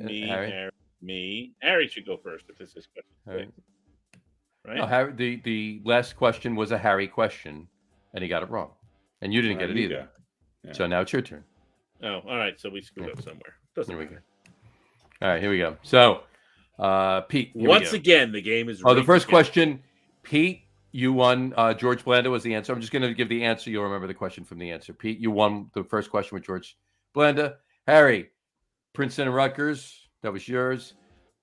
me. Harry should go first if this is question 6. Right? No, Harry, the last question was a Harry question, and he got it wrong. And you didn't get it either. Yeah. So now it's your turn. Oh, all right. So we screwed up somewhere. Doesn't matter. All right, here we go. So, Pete. Once again, the game is. The first question, Pete, you won. George Blanda was the answer. I'm just going to give the answer. You'll remember the question from the answer. Pete, you won the first question with George Blanda. Harry, Princeton and Rutgers. That was yours.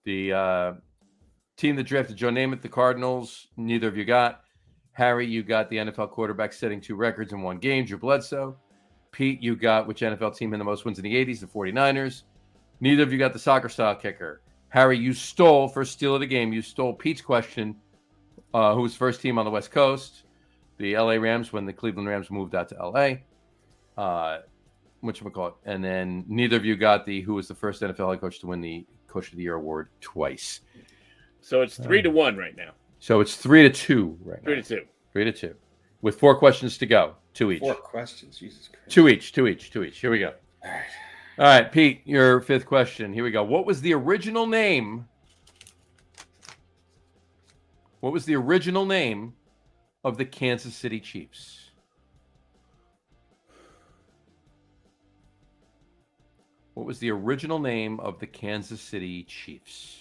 The team that drafted Joe Namath, the Cardinals. Neither of you got. Harry, you got the NFL quarterback setting 2 records in 1 game, Drew Bledsoe. Pete, you got which NFL team had the most wins in the 80s, the 49ers. Neither of you got the soccer style kicker. Harry, you stole, first steal of the game, you stole Pete's question, who was first team on the West Coast, the LA Rams when the Cleveland Rams moved out to LA. whatchamacallit, and then neither of you got who was the first NFL head coach to win the Coach of the Year award twice. So it's 3-1 right now. So it's 3-2 right now. 3-2. 3-2. With 4 questions to go. 2 each. 4 questions. Jesus Christ. 2 each. 2 each. 2 each. Here we go. All right. All right, Pete, your 5th question. Here we go. What was the original name? What was the original name of the Kansas City Chiefs? What was the original name of the Kansas City Chiefs?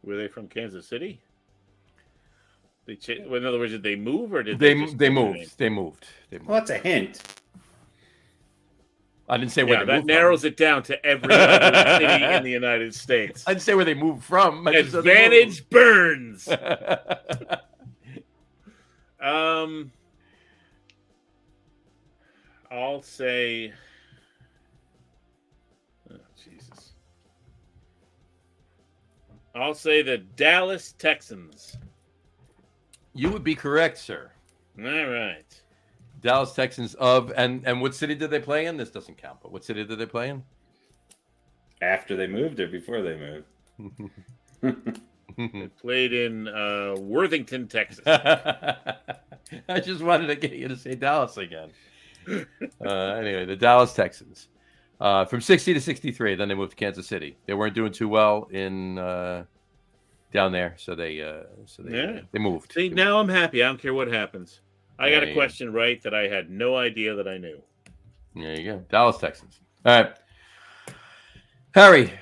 Were they from Kansas City? In other words, did they move or did they just moved? They moved. Well, that's a hint. I didn't say where they that moved narrows from. it down to every other city in the United States. I didn't say where they moved from. Advantage Burns. I'll say. Oh, Jesus. I'll say the Dallas Texans. You would be correct, sir. All right. Dallas Texans and what city did they play in? This doesn't count, but what city did they play in? After they moved or before they moved? They played in Worthington, Texas. I just wanted to get you to say Dallas again. Anyway, the Dallas Texans. From 60 to 63, then they moved to Kansas City. They weren't doing too well in down there, so they moved. See, now I'm happy. I don't care what happens. I got a question right that I had no idea that I knew. There you go. Dallas Texans. All right. Harry,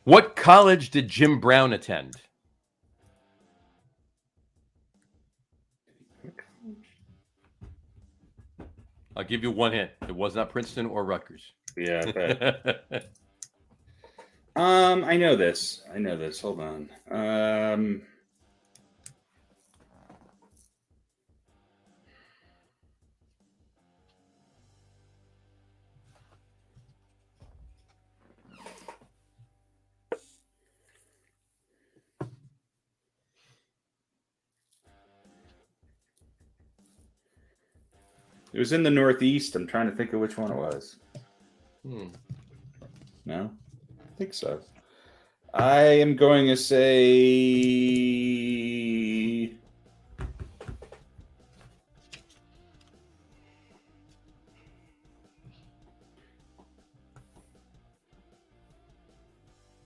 what college did Jim Brown attend? I'll give you one hint. It was not Princeton or Rutgers. Yeah, I bet. I know this. Hold on. It was in the Northeast. I'm trying to think of which one it was. No? I think so. I am going to say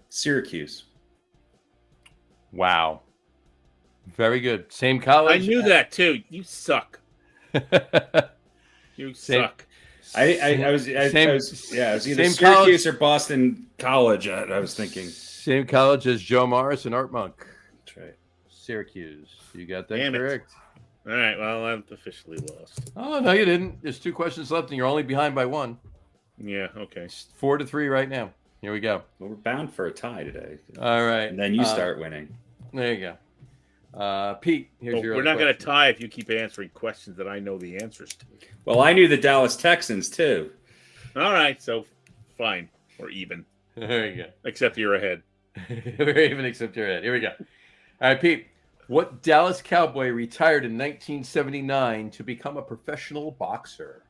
Syracuse. Wow. Very good. Same college. I knew that too. You suck. You suck. I was either same Syracuse college, or Boston College. I was thinking same college as Joe Morris and Art Monk. That's right. Syracuse. You got that Damn it. correct. All right. Well, I'm officially lost. Oh no, you didn't. There's 2 questions left, and you're only behind by 1. Yeah. Okay. It's 4-3 right now. Here we go. Well, we're bound for a tie today. All right. And then you start winning. There you go. Pete, here's your. We're not going to tie if you keep answering questions that I know the answers to. Well, I knew the Dallas Texans too. All right. So fine. We're even. There you go. Except you're ahead. We're even except you're ahead. Here we go. All right, Pete. What Dallas Cowboy retired in 1979 to become a professional boxer?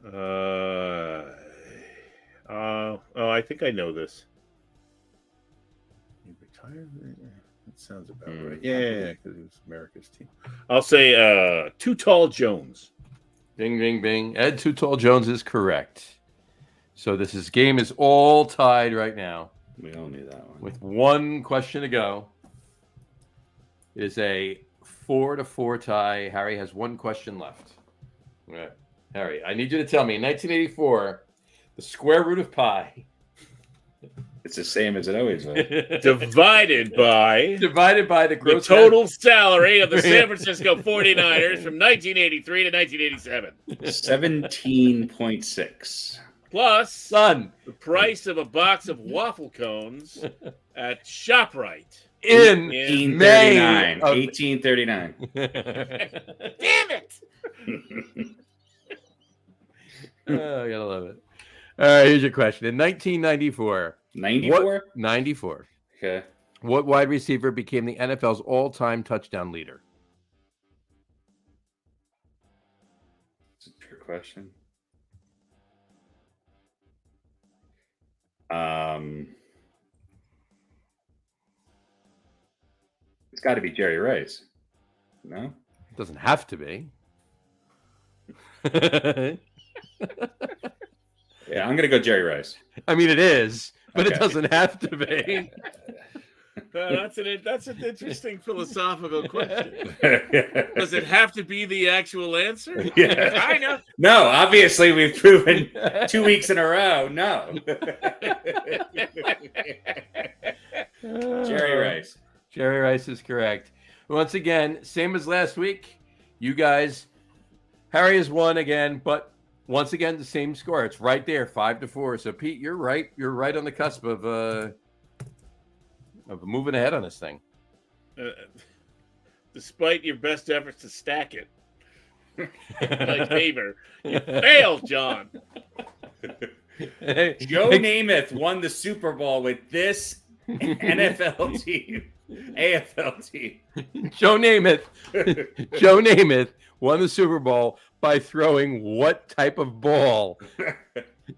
I think I know this. He retired? That sounds about right. Yeah, because it was America's team. I'll say Too Tall Jones. Bing, bing, bing. Ed Too Tall Jones is correct. So game is all tied right now. We all knew that one. With 1 question to go. It is a 4-4 tie. Harry has 1 question left. All right. Harry, I need you to tell me, in 1984, the square root of pi. It's the same as it always was. Divided by the gross total salary of the San Francisco 49ers from 1983 to 1987. 17.6. Plus the price of a box of waffle cones at ShopRite. In 1839. 1839. Damn it! Oh, I gotta love it. All right, here's your question. In 1994, 94? 94. Okay. What wide receiver became the NFL's all-time touchdown leader? It's a trick question. It's got to be Jerry Rice. No? It doesn't have to be. Yeah, I'm going to go Jerry Rice. I mean, it is, but Okay. it doesn't have to be. That's an interesting philosophical question. Does it have to be the actual answer? Yeah. Kind of. No, obviously we've proven 2 weeks in a row. No. Jerry Rice. Jerry Rice is correct. Once again, same as last week. You guys, Harry has won again, but once again, the same score. It's right there, 5-4. So, Pete, you're right. You're right on the cusp of moving ahead on this thing. Despite your best efforts to stack it, like Haver, you failed, John. Joe Namath won the Super Bowl with this NFL team, AFL team. Joe Namath won the Super Bowl by throwing what type of ball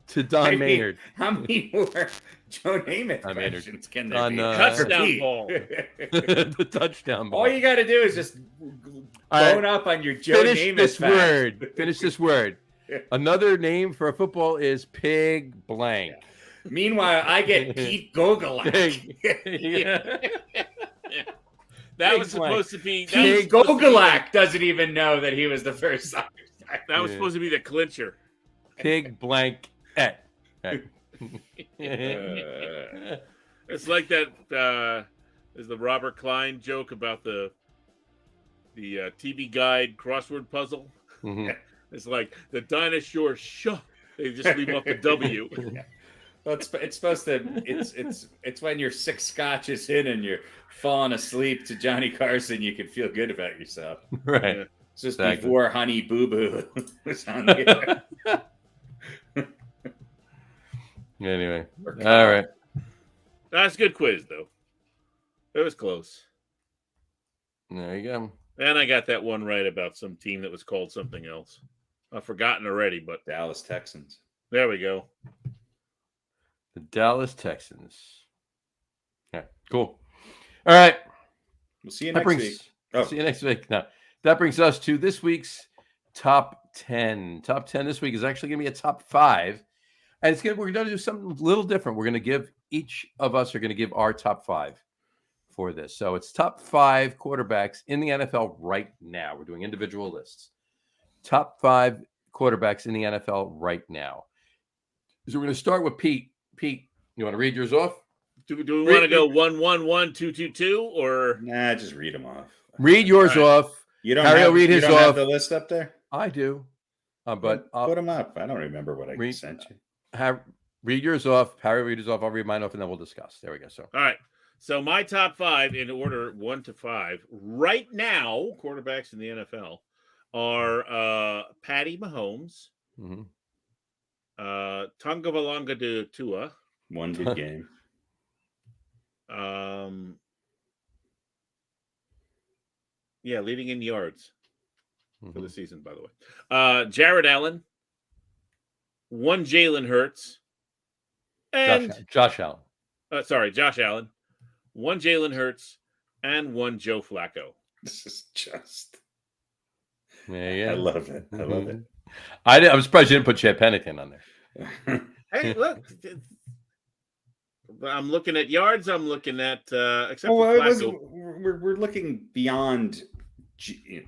to Don Maynard? How many more Joe Namath questions can there be? Touchdown ball. The touchdown ball. All you got to do is just bone up on your Joe Namath facts. Finish this word. Another name for a football is pig blank. Yeah. Meanwhile, I get Pete Gogolak. That was supposed to be. Pete Gogolak doesn't even know that he was the first soccer star. That was supposed to be the clincher. Pig blank. It's like that. Is the Robert Klein joke about the TV Guide crossword puzzle? Mm-hmm. It's like the dinosaur shuh. They just leave off the W. Yeah. Well, it's supposed to. It's when you're 6 scotches in and you're falling asleep to Johnny Carson. You can feel good about yourself. Right. Yeah. It's just before Honey Boo Boo was on the air. Anyway, all right. That's a good quiz, though. It was close. There you go. And I got that one right about some team that was called something else. I've forgotten already, but Dallas Texans. There we go. The Dallas Texans. Yeah, cool. All right. We'll see you next week. See you next week. Now, that brings us to this week's top 10. Top 10 this week is actually going to be a top 5. And we're going to do something a little different. We're going to give each of us are going to give our top 5 for this. So it's top 5 quarterbacks in the NFL right now. We're doing individual lists. Top 5 quarterbacks in the NFL right now. So we're going to start with Pete. Pete, you want to read yours off? Do we want to go 1-1-1-2-2-2 or? Nah, just read them off. Read yours off. You don't Harry have, will read you his don't off. have the list up there? I do. But put them up. I don't remember what I sent you. Read yours off. Harry, read yours off. I'll read mine off, and then we'll discuss. There we go. So, all right. So my top 5 in order 1 to 5 right now, quarterbacks in the NFL are Patty Mahomes, Tagovailoa de Tua. One good game. Yeah, leading in yards for the season, by the way. Jared Allen, one Jalen Hurts, and Josh Allen. Josh Allen, one Jalen Hurts, and one Joe Flacco. This is just. Yeah. I love it. I love it. I'm surprised you didn't put Chad Pennington on there. Hey, look. I'm looking at yards. I'm looking at except for Flacco. We're looking beyond.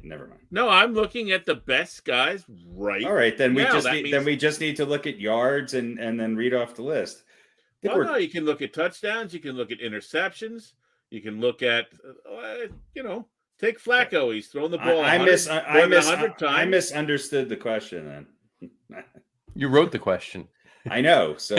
Never mind. No, I'm looking at the best guys right. All right, then now. we just need to look at yards and then read off the list. No, you can look at touchdowns. You can look at interceptions. You can look at take Flacco. He's thrown the ball. I misunderstood the question. Then you wrote the question. I know. So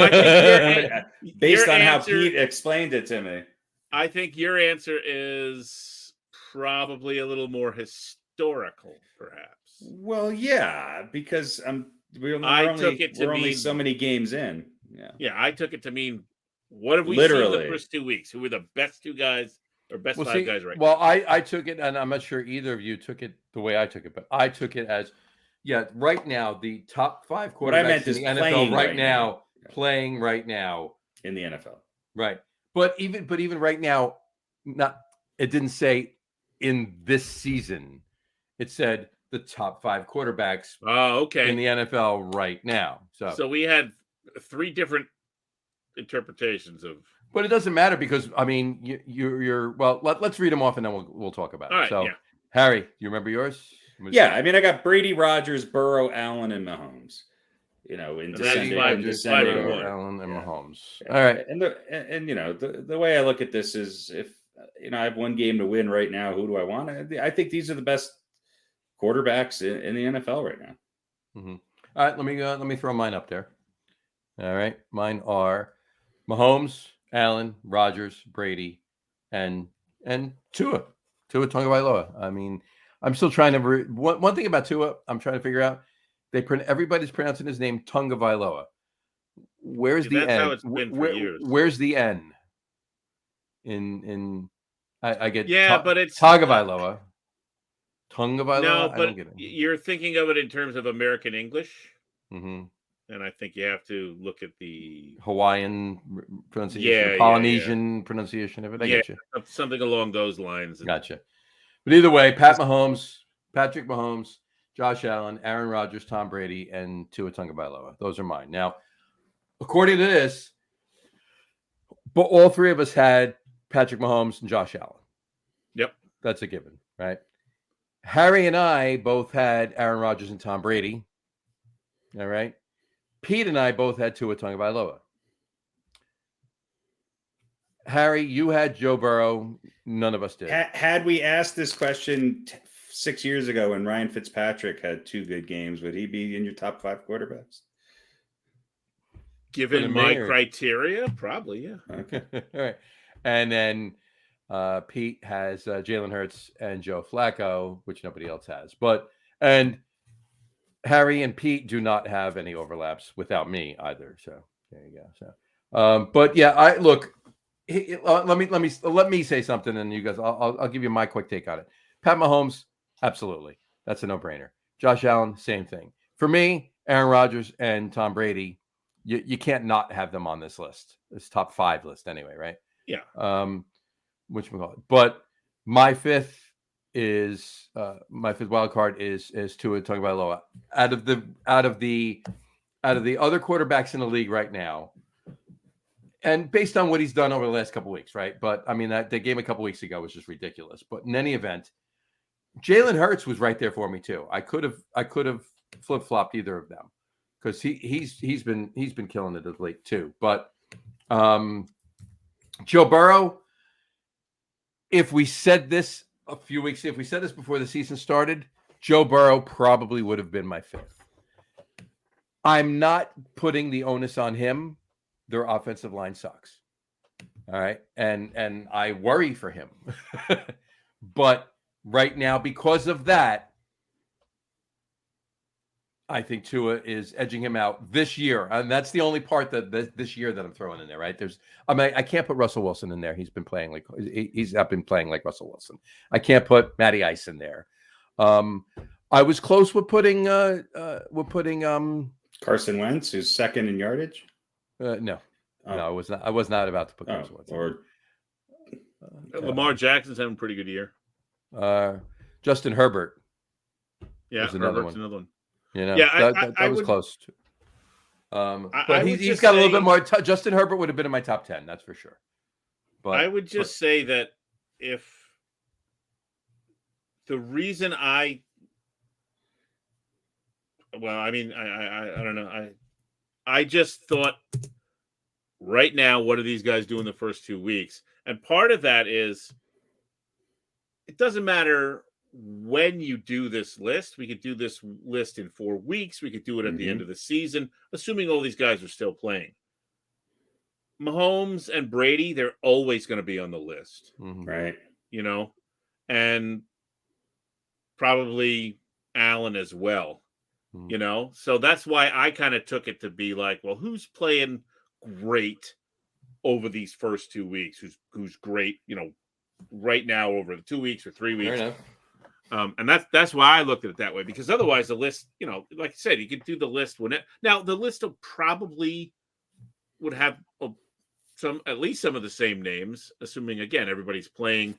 based on how Pete explained it to me, I think your answer is probably a little more historical, perhaps. Well, yeah, because we're took it to only mean so many games in. Yeah. Yeah, I took it to mean what have we Literally. seen the first 2 weeks? Who were the best two guys or best five guys right well, I took it, and I'm not sure either of you took it the way I took it, but I took it as, right now, the top 5 What I meant quarterbacks in is the NFL playing right right now, now. playing right now. In the NFL. Right. But even right now, it didn't say in this season. It said the top 5 quarterbacks okay. in the NFL right now. So we had 3 different interpretations of. But it doesn't matter because I mean you're well. Let's read them off and then we'll talk about it. All right, so yeah. Harry, do you remember yours? Yeah, I mean I got Brady, Rodgers, Burrow, Allen, and Mahomes. In Descending descending order. Allen and Mahomes. Yeah. All right. And the way I look at this is if I have one game to win right now, who do I want? I think these are the best quarterbacks in the NFL right now. Mm-hmm. All right, let me throw mine up there. All right, mine are Mahomes, Allen, Rodgers, Brady, and Tua Tagovailoa. I mean, I'm still trying to one thing about Tua. I'm trying to figure out. Everybody's pronouncing his name Tagovailoa. Where's the N? That's how it's been for years. Where's the N? I get but it's Tagovailoa. Tagovailoa. No, but I don't get it. You're thinking of it in terms of American English. Mm-hmm. And I think you have to look at the Hawaiian pronunciation, Polynesian pronunciation of it. I get you. Something along those lines. Gotcha. But either way, Patrick Mahomes, Josh Allen, Aaron Rodgers, Tom Brady, and Tua Tagovailoa. Those are mine. Now, according to this, but all 3 of us had Patrick Mahomes and Josh Allen. Yep. That's a given, right? Harry and I both had Aaron Rodgers and Tom Brady. All right. Pete and I both had Tua Tagovailoa. Harry, you had Joe Burrow. None of us did. Had we asked this question 6 years ago when Ryan Fitzpatrick had 2 good games, would he be in your top 5 quarterbacks? Given my criteria, probably, yeah. Okay. All right. And then Pete has Jalen Hurts and Joe Flacco, which nobody else has. And Harry and Pete do not have any overlaps without me either. So there you go. So, but yeah, let me say something, and you guys, I'll give you my quick take on it. Pat Mahomes, absolutely, that's a no-brainer. Josh Allen, same thing. For me, Aaron Rodgers and Tom Brady, you can't not have them on this list. This top 5 list, anyway, right? Yeah. Which we call it. But my fifth wild card is Tua Tagovailoa. Out of the other quarterbacks in the league right now, and based on what he's done over the last couple of weeks, right? But I mean, that game a couple of weeks ago was just ridiculous. But in any event, Jalen Hurts was right there for me too. I could have flip-flopped either of them because he's been killing it of late too. But Joe Burrow, if we said this before the season started, Joe Burrow probably would have been my 5th. I'm not putting the onus on him. Their offensive line sucks. All right. And I worry for him. But right now, because of that, I think Tua is edging him out this year. And that's the only part that this year that I'm throwing in there, right? I can't put Russell Wilson in there. He's been playing like Russell Wilson. I can't put Matty Ice in there. I was close with putting Carson Wentz, who's second in yardage. No, I was not. I was not about to put Carson Wentz. Or Lamar Jackson's having a pretty good year. Justin Herbert. Yeah, Herbert's another one. You know, yeah, that was close. But he's got a little bit more. Justin Herbert would have been in my top 10, that's for sure. But I would just say that if the reason I don't know. I just thought right now, what are these guys doing the first 2 weeks? And part of that is it doesn't matter when you do this list. We could do this list in 4 weeks. We could do it at the end of the season, assuming all these guys are still playing. Mahomes and Brady, they're always going to be on the list. Right. You know, and probably Allen as well. You know, so that's why I kind of took it to be like, well, who's playing great over these first 2 weeks? Who's great, you know, right now over the 2 weeks or 3 weeks. Fair enough. And that's why I looked at it that way, because otherwise the list, you know, like I said, you could do the list now the list will probably would have at least some of the same names, assuming again everybody's playing,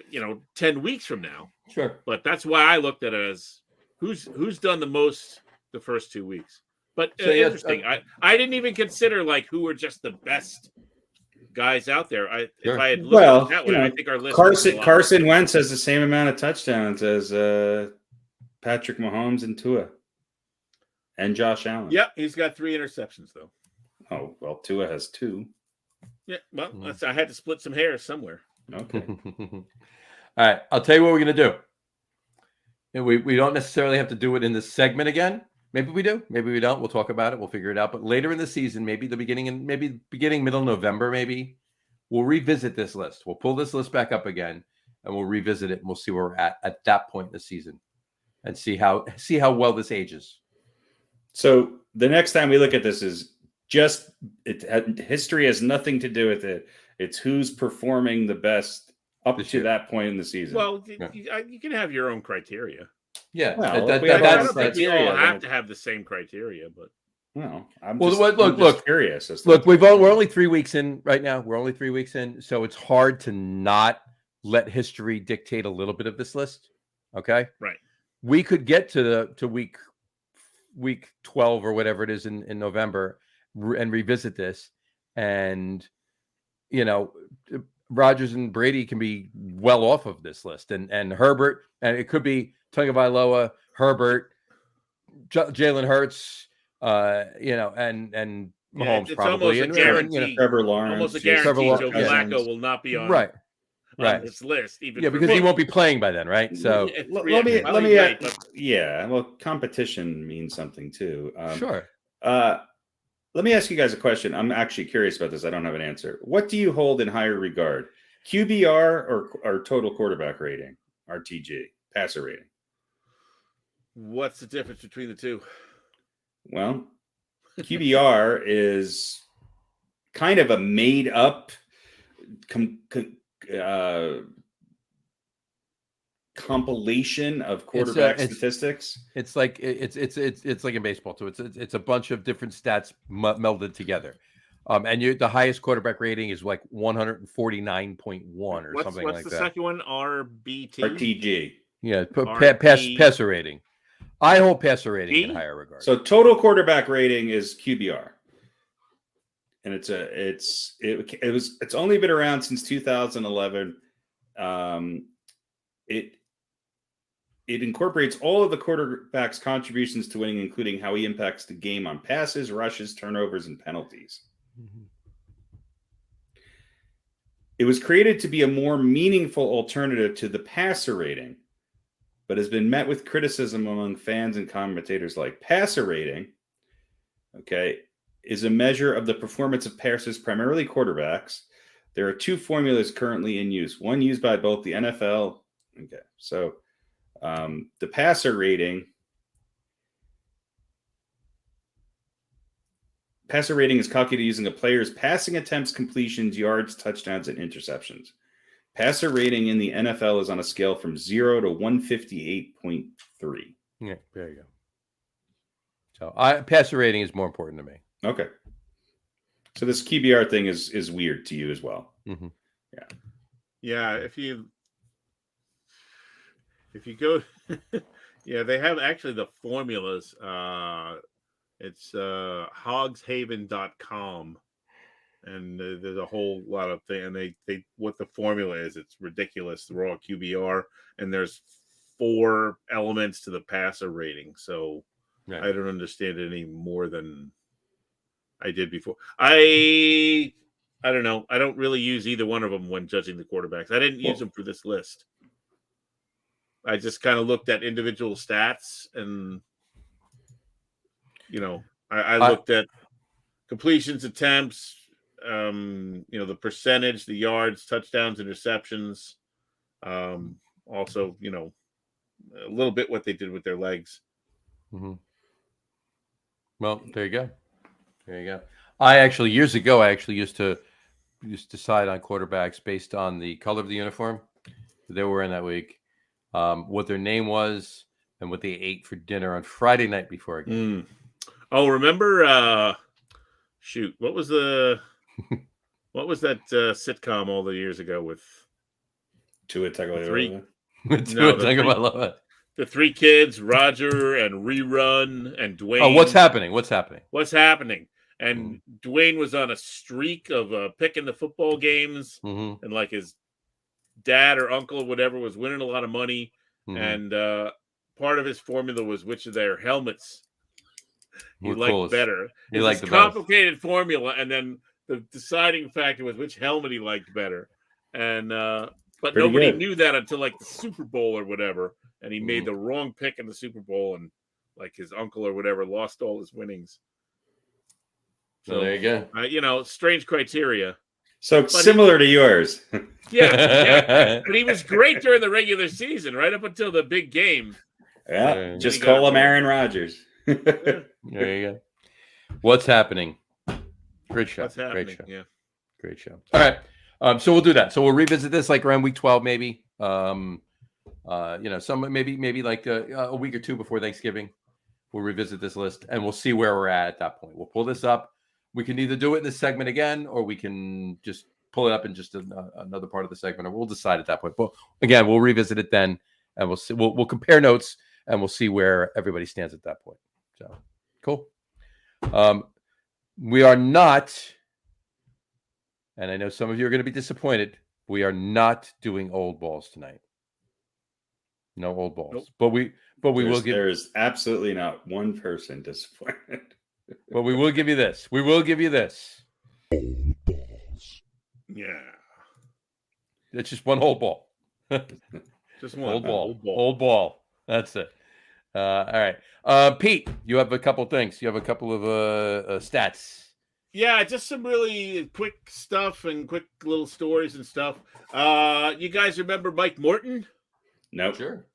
you know, 10 weeks from now. Sure. But that's why I looked at it as who's done the most the first 2 weeks. But interesting. I didn't even consider like who were just the best guys out there. If I had looked at it that way, I think our list Carson Wentz has the same amount of touchdowns as Patrick Mahomes and Tua and Josh Allen. Yep, he's got 3 interceptions though. Oh well, Tua has 2. Yeah, well, I had to split some hairs somewhere. Okay. All right, I'll tell you what we're gonna do. And we don't necessarily have to do it in this segment again. Maybe we do. Maybe we don't. We'll talk about it. We'll figure it out. But later in the season, maybe middle November, maybe we'll revisit this list. We'll pull this list back up again, and we'll revisit it, and we'll see where we're at that point in the season, and see how well this ages. So the next time we look at this is just history has nothing to do with it. It's who's performing the best up to that point in the season. Well, you can have your own criteria. Yeah, I don't think we all have to have the same criteria, but I'm just curious. Look, we're only 3 weeks in right now. We're only 3 weeks in, so it's hard to not let history dictate a little bit of this list. Okay, right? We could get to week 12 or whatever it is in November and revisit this, and you know, Rodgers and Brady can be well off of this list, and Herbert, and it could be Tagovailoa, Herbert, Jalen Hurts, you know, and Mahomes it's probably, almost a guarantee. You know, Trevor Lawrence, almost a guarantee. Joe Flacco will not be on this list, even because he won't be playing by then, right? So let me well, competition means something too. Sure. Let me ask you guys a question. I'm actually curious about this. I don't have an answer. What do you hold in higher regard, QBR or total quarterback rating, RTG, passer rating? What's the difference between the two? Well, QBR is kind of a made up compilation of quarterback statistics. It's like it's like in baseball too. It's a bunch of different stats melded together. And the highest quarterback rating is like 149.1 or something like that. What's the second one? RTG. Yeah, passer rating. I hold passer rating in higher regard. So total quarterback rating is QBR, and it's only been around since 2011. It incorporates all of the quarterback's contributions to winning, including how he impacts the game on passes, rushes, turnovers, and penalties. Mm-hmm. It was created to be a more meaningful alternative to the passer rating, but has been met with criticism among fans and commentators like passer rating, is a measure of the performance of passers, primarily quarterbacks. There are 2 formulas currently in use, one used by both the NFL. So the passer rating is calculated using a player's passing attempts, completions, yards, touchdowns, and interceptions. Passer rating in the NFL is on a scale from 0 to 158.3. Yeah, there you go. So passer rating is more important to me. Okay. So this QBR thing is weird to you as well. Mm-hmm. Yeah. If you go, they have actually the formulas. It's hogshaven.com. And there's a whole lot of things. And they what the formula is, it's ridiculous. The raw QBR, and there's 4 elements to the passer rating. So I don't understand it any more than I did before. I don't know. I don't really use either one of them when judging the quarterbacks. I didn't use them for this list. I just kind of looked at individual stats, and I looked at completions, attempts, the percentage, the yards, touchdowns, interceptions. Also, a little bit what they did with their legs. Mm-hmm. Well, there you go. There you go. I actually years ago used to decide on quarterbacks based on the color of the uniform they were in that week, what their name was, and what they ate for dinner on Friday night before a game. Oh, remember? What was that sitcom all the years ago with Tua Tagovailoa? The three kids, Roger and Rerun and Dwayne. Oh, what's happening? What's happening? What's happening? And Dwayne was on a streak of picking the football games, and like his dad or uncle or whatever was winning a lot of money, and part of his formula was which of their helmets he liked better. It was a complicated formula, and then the deciding factor was which helmet he liked better. And but nobody knew that until like the Super Bowl or whatever, and he made the wrong pick in the Super Bowl, and like his uncle or whatever lost all his winnings. So there you go. Strange criteria. So similar to yours. Yeah. But he was great during the regular season, right up until the big game. Yeah, just call him Aaron Rodgers. There you go. What's happening? Great show. Great show. Yeah. Great show. All right. So we'll do that. So we'll revisit this like around week 12, maybe. Some maybe like a week or two before Thanksgiving. We'll revisit this list and we'll see where we're at that point. We'll pull this up. We can either do it in this segment again, or we can just pull it up in just another part of the segment, or we'll decide at that point. But again, we'll revisit it then, and we'll see. We'll compare notes, and we'll see where everybody stands at that point. So cool. We are not, and I know some of you are going to be disappointed. We are not doing old balls tonight. No old balls, nope. but we will give. There is absolutely not one person disappointed. But we will give you this. We will give you this. Old balls. Yeah. It's just one old ball. Just one old ball. Old ball. That's it. All right. Pete, you have a couple things. You have a couple of stats. Yeah, just some really quick stuff and quick little stories and stuff. You guys remember Mike Morton? No. Sure.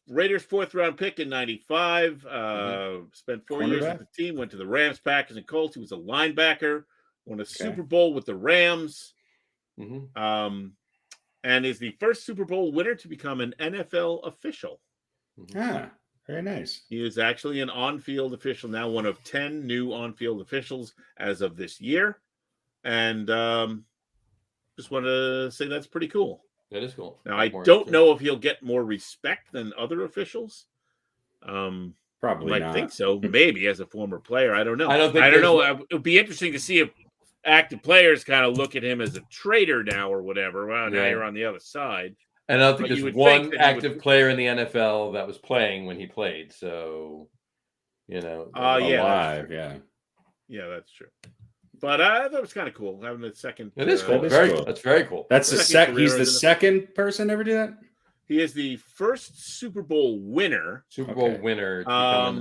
Raiders 4th round pick in 95. Spent 4 years with the team. Went to the Rams, Packers, and Colts. He was a linebacker. Won a Super Bowl with the Rams. And is the first Super Bowl winner to become an NFL official. Ah, very nice. He is actually an on-field official now, one of 10 new on-field officials as of this year. And just want to say that's pretty cool. That is cool. Now, I don't know if he'll get more respect than other officials. Probably not. I think so. Maybe as a former player. I don't know. I don't know. It And I don't think there's one active player in the NFL that was playing when he played. So, alive. Yeah, that's true. But I thought it was kind of cool having the second. It is cool. That's very cool. That's the second. He's the second person ever do that. He is the first Super Bowl winner. How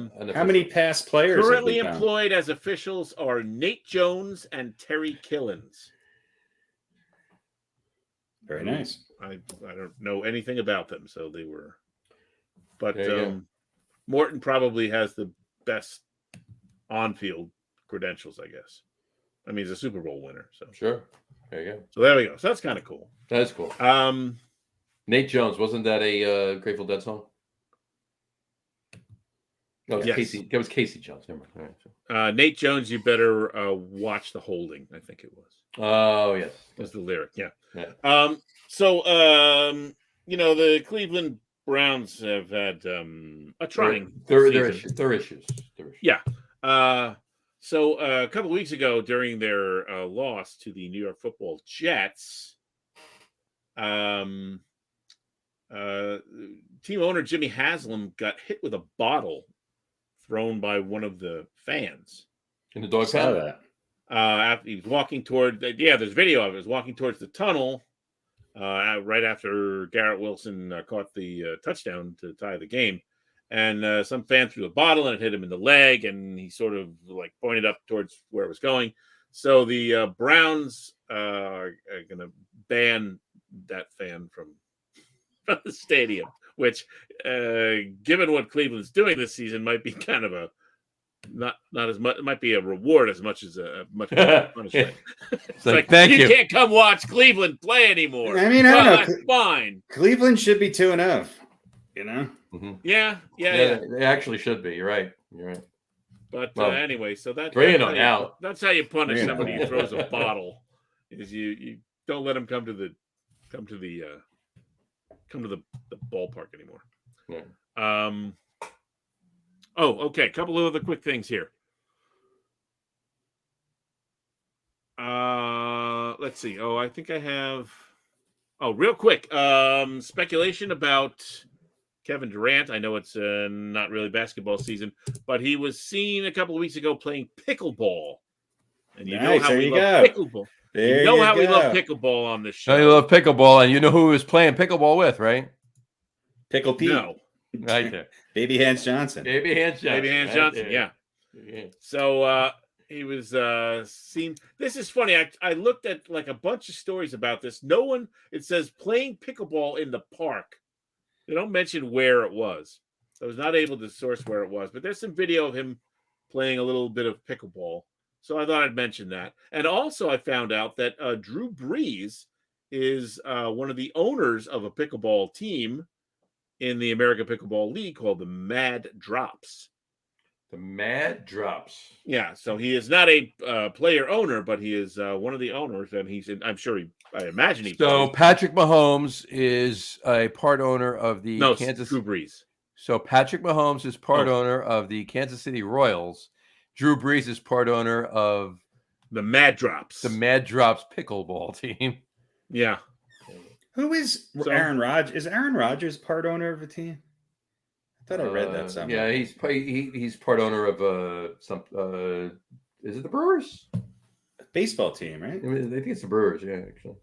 many past players currently employed as officials are Nate Jones and Terry Killens? Very nice. I don't know anything about them, so they were. But Morton probably has the best on-field credentials, I guess. I mean, he's a Super Bowl winner. So sure. There you go. So there we go. So that's kind of cool. That is cool. Nate Jones, wasn't that a Grateful Dead song? No, it was Casey. That was Casey Jones. Never mind. All right, Nate Jones, you better watch The Holding. I think it was. Oh yes, was the lyric. Yeah. So the Cleveland Browns have had a trying. There are issues. Yeah. So a couple of weeks ago, during their loss to the New York Football Jets, team owner Jimmy Haslam got hit with a bottle thrown by one of the fans. In the dog pound? After he was walking toward, there's video of it. He was walking towards the tunnel right after Garrett Wilson caught the touchdown to tie the game. And some fan threw a bottle and it hit him in the leg, and he sort of like pointed up towards where it was going. So the Browns are going to ban that fan from the stadium, which, given what Cleveland's doing this season, might be kind of a not as much. It might be a reward as much as a much punishment. It's like, thank you. You can't come watch Cleveland play anymore. I mean, I don't know. That's fine. Cleveland should be 2-0. You know? Mm-hmm. Yeah. They actually should be. You're right. But Well, anyway, so that's how you punish somebody who throws a bottle. Is you don't let them come to the ballpark anymore. Yeah. Okay. A couple of other quick things here. Let's see. I think I have. Real quick. Speculation about Kevin Durant. I know it's not really basketball season, but he was seen a couple of weeks ago playing pickleball. And you know how we love picklebable. You know how we love pickleball on this show. You love pickleball, and you know who he was playing pickleball with, right? Pickle Pete. No. Right there. Baby Hands Johnson. Yeah. So he was seen. This is funny. I looked at like a bunch of stories about this. It says playing pickleball in the park. They don't mention where it was. I was not able to source where it was, but there's some video of him playing a little bit of pickleball. So I thought I'd mention that. And also I found out that Drew Brees is one of the owners of a pickleball team in the American Pickleball League called the Mad Drops. The Mad Drops. Yeah, so he is not a player owner, but he is one of the owners, and I imagine he's. So Patrick Mahomes is a part owner of the Kansas. Drew Brees. So Patrick Mahomes is part owner of the Kansas City Royals. Drew Brees is part owner of the Mad Drops. The Mad Drops pickleball team. Yeah. Who is Aaron Rodgers? Is Aaron Rodgers part owner of a team? I thought I read that somewhere. Yeah, he's part owner of some. Is it the Brewers? Baseball team, right? I think it's the Brewers. Yeah, actually.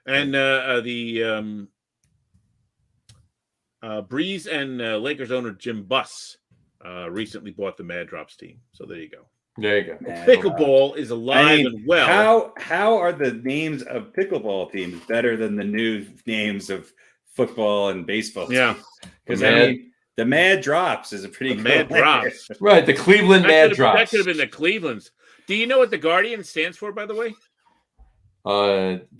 And Breeze and Lakers owner Jim Buss recently bought the Mad Drops team. So there you go. There you go. Pickleball is alive and well. How are the names of pickleball teams better than the new names of football and baseball teams? Yeah. Because the Mad Drops is a pretty good Mad Drops. Right, the Cleveland Mad Drops. That could have been the Clevelands. Do you know what the Guardian stands for, by the way?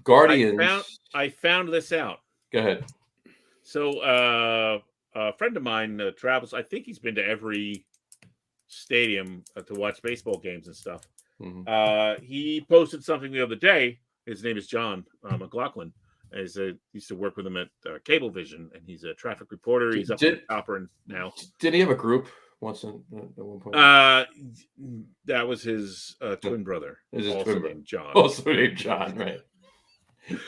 Guardians. I found this out. Go ahead. So a friend of mine travels. I think he's been to every stadium to watch baseball games and stuff. Mm-hmm. He posted something the other day. His name is John McLaughlin. He used to work with him at Cablevision, and he's a traffic reporter. He's up at Copper now. Did he have a group at one point? That was his twin brother. Named John. Also named John, right?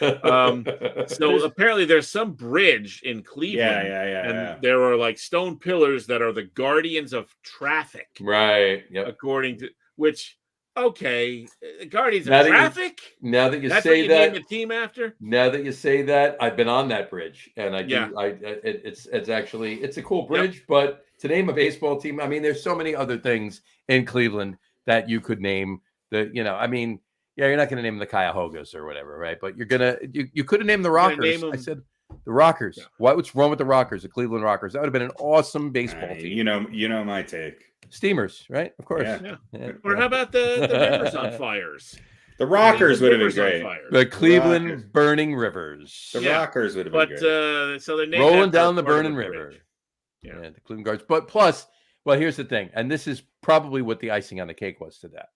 So apparently there's some bridge in Cleveland. And there are like stone pillars that are the guardians of traffic. Right. Yep. According to which, guardians of traffic. Now that you That's say what you that, name the team after. Now that you say that, I've been on that bridge, and I do. It's actually a cool bridge, but to name a baseball team, I mean, there's so many other things in Cleveland that you could name. You're not going to name the Cuyahogas or whatever, right? But you could have named the Rockers. I said the Rockers. Yeah. What's wrong with the Rockers? The Cleveland Rockers. That would have been an awesome baseball team. You know my take. Steamers, right? Of course. Yeah. Or how about the Rivers on Fires? The Rockers would have been great. The Cleveland Burning Rivers. The Rockers would have been great. So they're rolling down the burning river. Yeah, the Cleveland Guards. But plus, here's the thing, and this is probably what the icing on the cake was to that.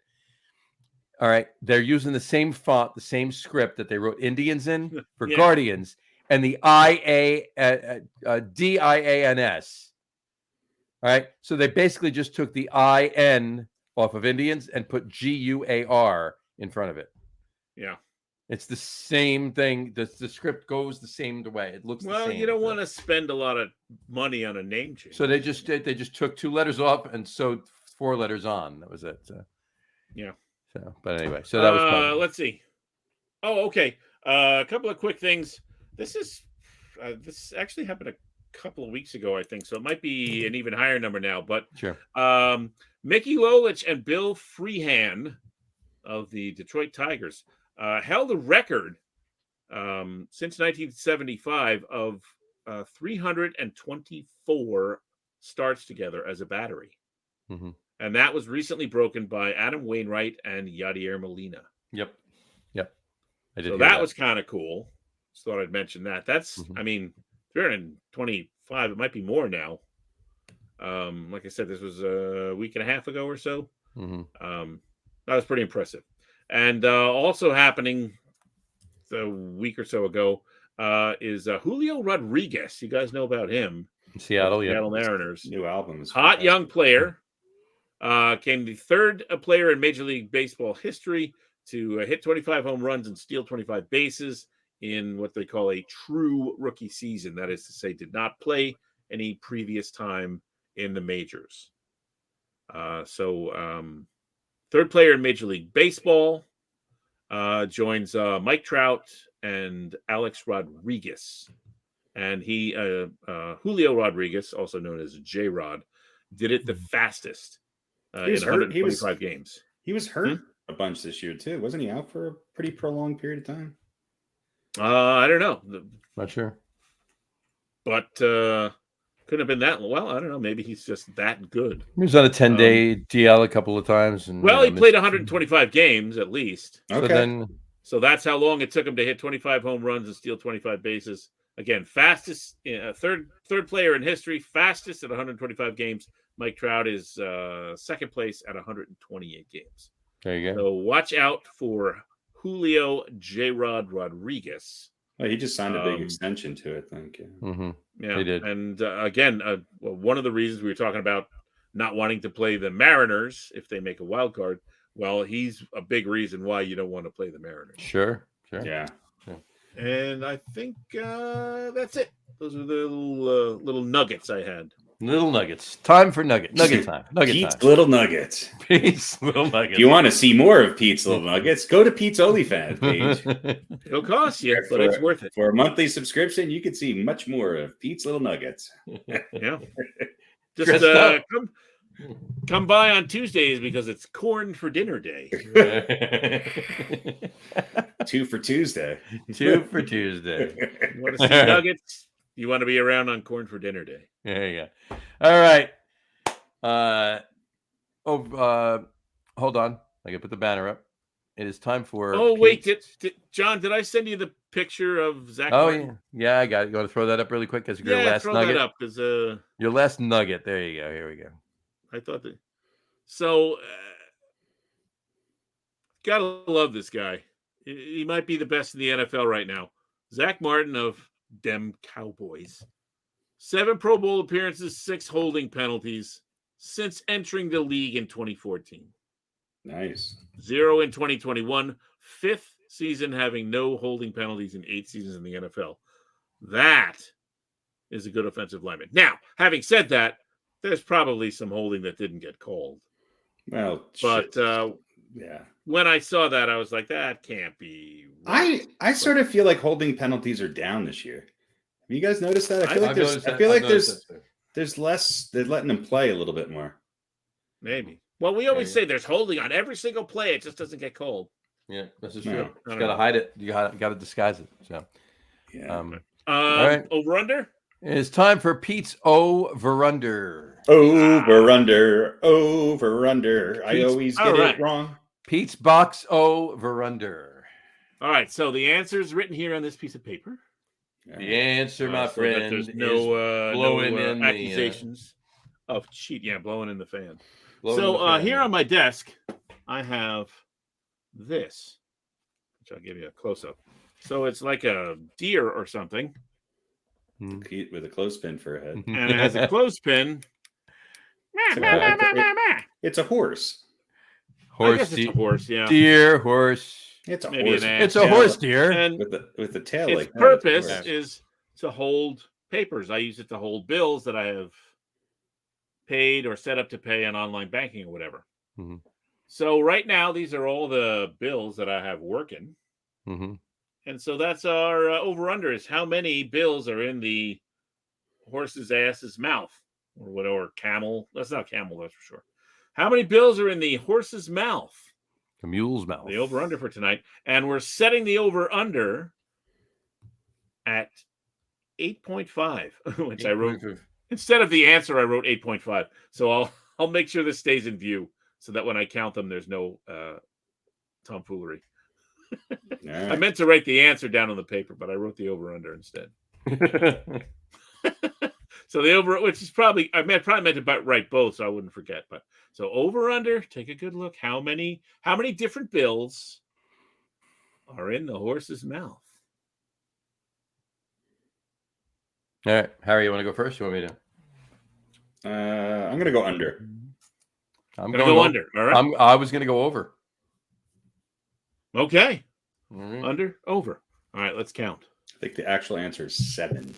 All right, they're using the same font, the same script that they wrote Indians in for Guardians, and the DIANS. All right, so they basically just took the IN off of Indians and put GUAR in front of it. Yeah, it's the same thing. The script goes the same way. It looks the same. Well, you don't want to spend a lot of money on a name change. So they just took 2 letters off and sewed 4 letters on. That was it. Yeah. So, but anyway, so that was. Let's see. Oh, okay. A couple of quick things. This actually happened a couple of weeks ago, I think. So it might be an even higher number now. But sure. Mickey Lolich and Bill Freehan of the Detroit Tigers held a record since 1975 of 324 starts together as a battery. And that was recently broken by Adam Wainwright and Yadier Molina. Yep. I did So hear that was kind of cool. Just thought I'd mention that. That's, I mean, 325, it might be more now. Like I said, this was a week and a half ago or so. That was pretty impressive. And also happening a week or so ago is Julio Rodriguez. You guys know about him. Seattle Mariners. New album is hot young player. Came the third player in Major League Baseball history to hit 25 home runs and steal 25 bases in what they call a true rookie season. That is to say, did not play any previous time in the majors. Third player in Major League Baseball, joins Mike Trout and Alex Rodriguez. And he, Julio Rodriguez, also known as J-Rod, did it the fastest in 125 games. He was hurt a bunch this year, too. Wasn't he out for a pretty prolonged period of time? I don't know. Not sure. But couldn't have been that. Well, I don't know. Maybe he's just that good. He was on a 10-day DL a couple of times. And, he played 125 games at least. Okay. So that's how long it took him to hit 25 home runs and steal 25 bases. Again, fastest, third player in history, fastest at 125 games. Mike Trout is second place at 128 games. There you go. So watch out for Julio J-Rod Rodriguez. Well, he just signed a big extension to it, thank you. Yeah, he did. And again, one of the reasons we were talking about not wanting to play the Mariners if they make a wild card, well, he's a big reason why you don't want to play the Mariners. Sure. Yeah. And I think that's it. Those are the little nuggets I had. Little nuggets. Time for nugget time. Pete's Little Nuggets. Pete's Little Nuggets. If you want to see more of Pete's Little Nuggets, go to Pete's OnlyFans page. It'll cost you, but it's worth it. For a monthly subscription, you can see much more of Pete's Little Nuggets. Yeah. Just come by on Tuesdays because it's corn for dinner day. 2 for Tuesday. 2 for Tuesday. You want to see nuggets? You want to be around on corn for dinner day. There you go. All right. Hold on. I can put the banner up. It is time for. Oh, wait. John, did I send you the picture of Zach? Oh, Martin? yeah. I got it. You want to throw that up really quick? As your last throw nugget? that up. Your last nugget. There you go. Here we go. I thought that. So, gotta love this guy. He might be the best in the NFL right now. Zach Martin of Dem Cowboys. 7 Pro Bowl appearances, 6 holding penalties since entering the league in 2014. Nice. 0 in 2021. 5th season having no holding penalties in 8 seasons in the NFL. That is a good offensive lineman. Now, having said that, there's probably some holding that didn't get called. Well, but yeah. When I saw that, I was like, that can't be right. I sort of feel like holding penalties are down this year. Have you guys noticed that? I feel like there's less. They're letting them play a little bit more. Maybe. Well, we always say there's holding on every single play. It just doesn't get called. Yeah, this is true. You got to hide it. You got to disguise it. So, yeah. All right. Over under. It's time for Pete's over under. Over under. I always get it wrong. Pete's box over under. All right. So the answer is written here on this piece of paper. The answer, my friend, there's is blowing in accusations of cheat. Yeah, blowing in the fan. Here on my desk, I have this, which I'll give you a close up. So it's like a deer or something. Pete with a clothespin for a head. And it has a clothespin. It's a horse. I guess it's a horse, yeah. Deer, horse. It's a Maybe horse. It's a horse deer. And with the tail. Its purpose is to hold papers. I use it to hold bills that I have paid or set up to pay on online banking or whatever. Mm-hmm. So right now, these are all the bills that I have working. Mm-hmm. And so that's our over-under is how many bills are in the horse's ass's mouth or camel. That's not camel, that's for sure. How many bills are in the horse's mouth? The mule's mouth. The over-under for tonight. And we're setting the over-under at 8.5, which I wrote. Instead of the answer, I wrote 8.5. So I'll make sure this stays in view so that when I count them, there's no tomfoolery. Right. I meant to write the answer down on the paper, but I wrote the over/under instead. So the over, which is probably probably meant to write both, so I wouldn't forget. But so over/under, take a good look. How many different bills are in the horse's mouth? All right, Harry, you want to go first? You want me to? I'm gonna go under. I'm gonna go under. All right. I was gonna go over. Okay. Mm-hmm. Under, over. All right, let's count. I think the actual answer is 7.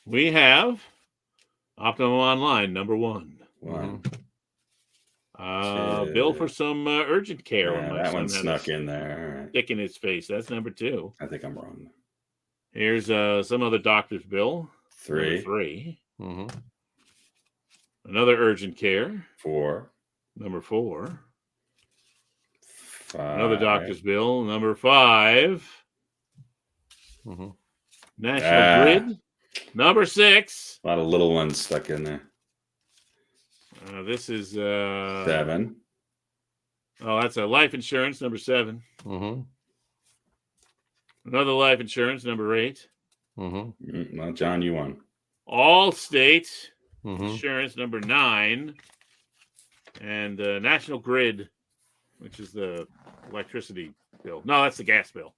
We have Optimum Online, number 1. 1. Bill for some urgent care. Yeah, that one snuck in there. All right. Stick in his face. That's number 2. I think I'm wrong. Here's some other doctor's bill. 3. Number 3. Mm-hmm. Another urgent care. 4. Number 4. 5. Another doctor's bill. Number 5. Mm-hmm. National Grid. Number 6. A lot of little ones stuck in there. This is 7. Oh, that's a life insurance, number 7. Mm-hmm. Another life insurance, number 8. Mm-hmm. Well, John, you won. Allstate Mm-hmm. insurance, number 9. And National Grid, which is the electricity bill. No, that's the gas bill.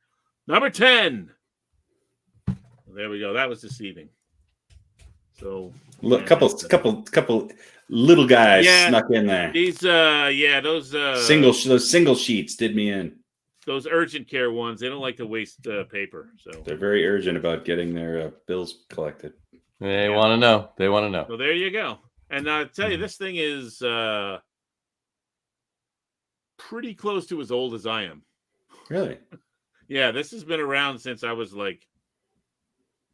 Number 10. There we go. That was deceiving. So Look, couple little guys snuck in there. These those single sheets did me in. Those urgent care ones, they don't like to waste paper. So They're very urgent about getting their bills collected. They want to know. They want to know. So there you go. And I tell you, this thing is pretty close to as old as I am. Really? Yeah, this has been around since I was like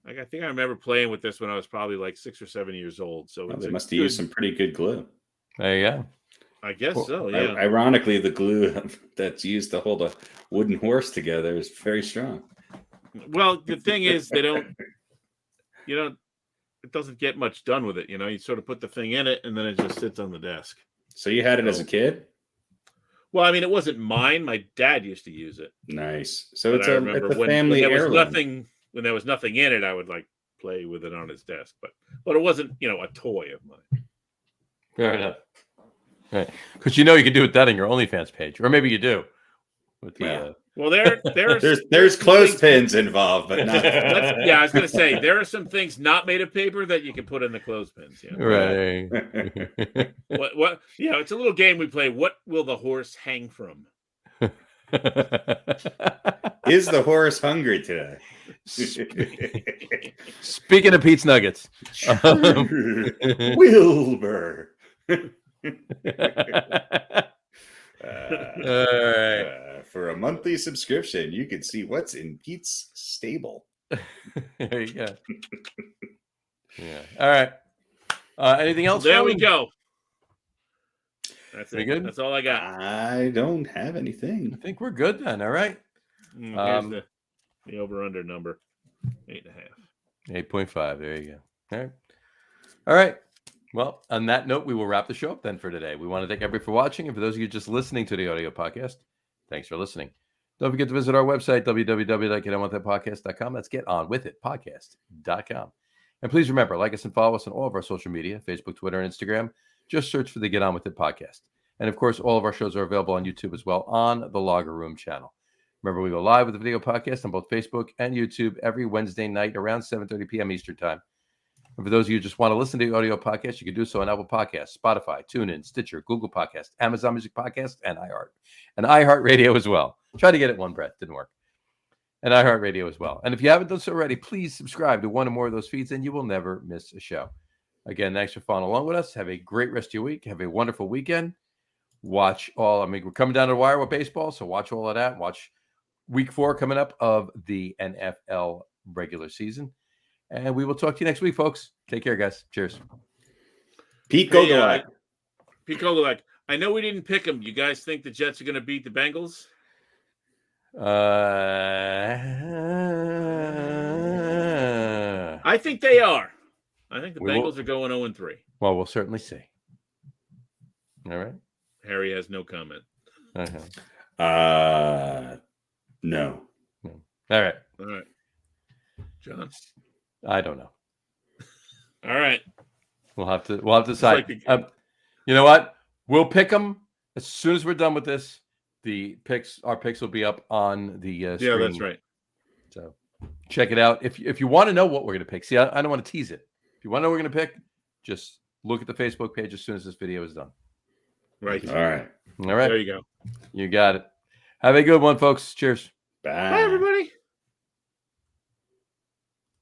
I think I remember playing with this when I was probably like 6 or 7 years old. So They must have used some pretty good glue. There you go. I guess so. Yeah. Ironically, the glue that's used to hold a wooden horse together is very strong. Well, the thing is, it doesn't get much done with it. You know, you sort of put the thing in it and then it just sits on the desk. So you had it as a kid? Well, I mean, it wasn't mine. My dad used to use it. Nice. So But it's I a remember it's a family heirloom. When there was nothing in it, I would like play with it on his desk. But it wasn't, a toy of mine. Fair enough. Right. Because you can do with that on your OnlyFans page. Or maybe you do. With the, Well, there's clothespins involved, but not. I was going to say there are some things not made of paper that you can put in the clothespins. Yeah. Right. What? Yeah, it's a little game we play. What will the horse hang from? Is the horse hungry today? Speaking of Pete's Nuggets, Wilbur. For a monthly subscription, you can see what's in Pete's stable. There you go. Yeah. All right. Anything else? There we go. That's Pretty it. good? That's all I got. I don't have anything. I think we're good then. All right. Here's the over-under number. 8.5. 8.5. There you go. All right. All right. Well, on that note, we will wrap the show up then for today. We want to thank everybody for watching. And for those of you just listening to the audio podcast, thanks for listening. Don't forget to visit our website, www.getonwithitpodcast.com. That's getonwithitpodcast.com. And please remember, like us and follow us on all of our social media, Facebook, Twitter, and Instagram. Just search for the Get On With It podcast. And of course, all of our shows are available on YouTube as well on the Logger Room channel. Remember, we go live with the video podcast on both Facebook and YouTube every Wednesday night around 7:30 p.m. Eastern Time. And for those of you who just want to listen to the audio podcast, you can do so on Apple Podcasts, Spotify, TuneIn, Stitcher, Google Podcasts, Amazon Music Podcast, and iHeartRadio as well. Try to get it one breath. Didn't work. And iHeartRadio as well. And if you haven't done so already, please subscribe to one or more of those feeds, and you will never miss a show. Again, thanks for following along with us. Have a great rest of your week. Have a wonderful weekend. We're coming down to the wire with baseball, so watch all of that. Watch week 4 coming up of the NFL regular season. And we will talk to you next week, folks. Take care, guys. Cheers. Pete Gogolak. Pete Gogolak. I know we didn't pick them. You guys think the Jets are going to beat the Bengals? I think they are. I think the Bengals are going 0-3. Well, we'll certainly see. All right. Harry has no comment. No. All right. All right. John? I don't know. All right. We'll have to decide. You know what? We'll pick them as soon as we're done with this. Our picks will be up on the screen. Yeah, that's right. So check it out. If you want to know what we're going to pick, see, I don't want to tease it. If you want to know what we're going to pick, just look at the Facebook page as soon as this video is done. Right. All right. There you go. You got it. Have a good one, folks. Cheers. Bye. Bye, everybody.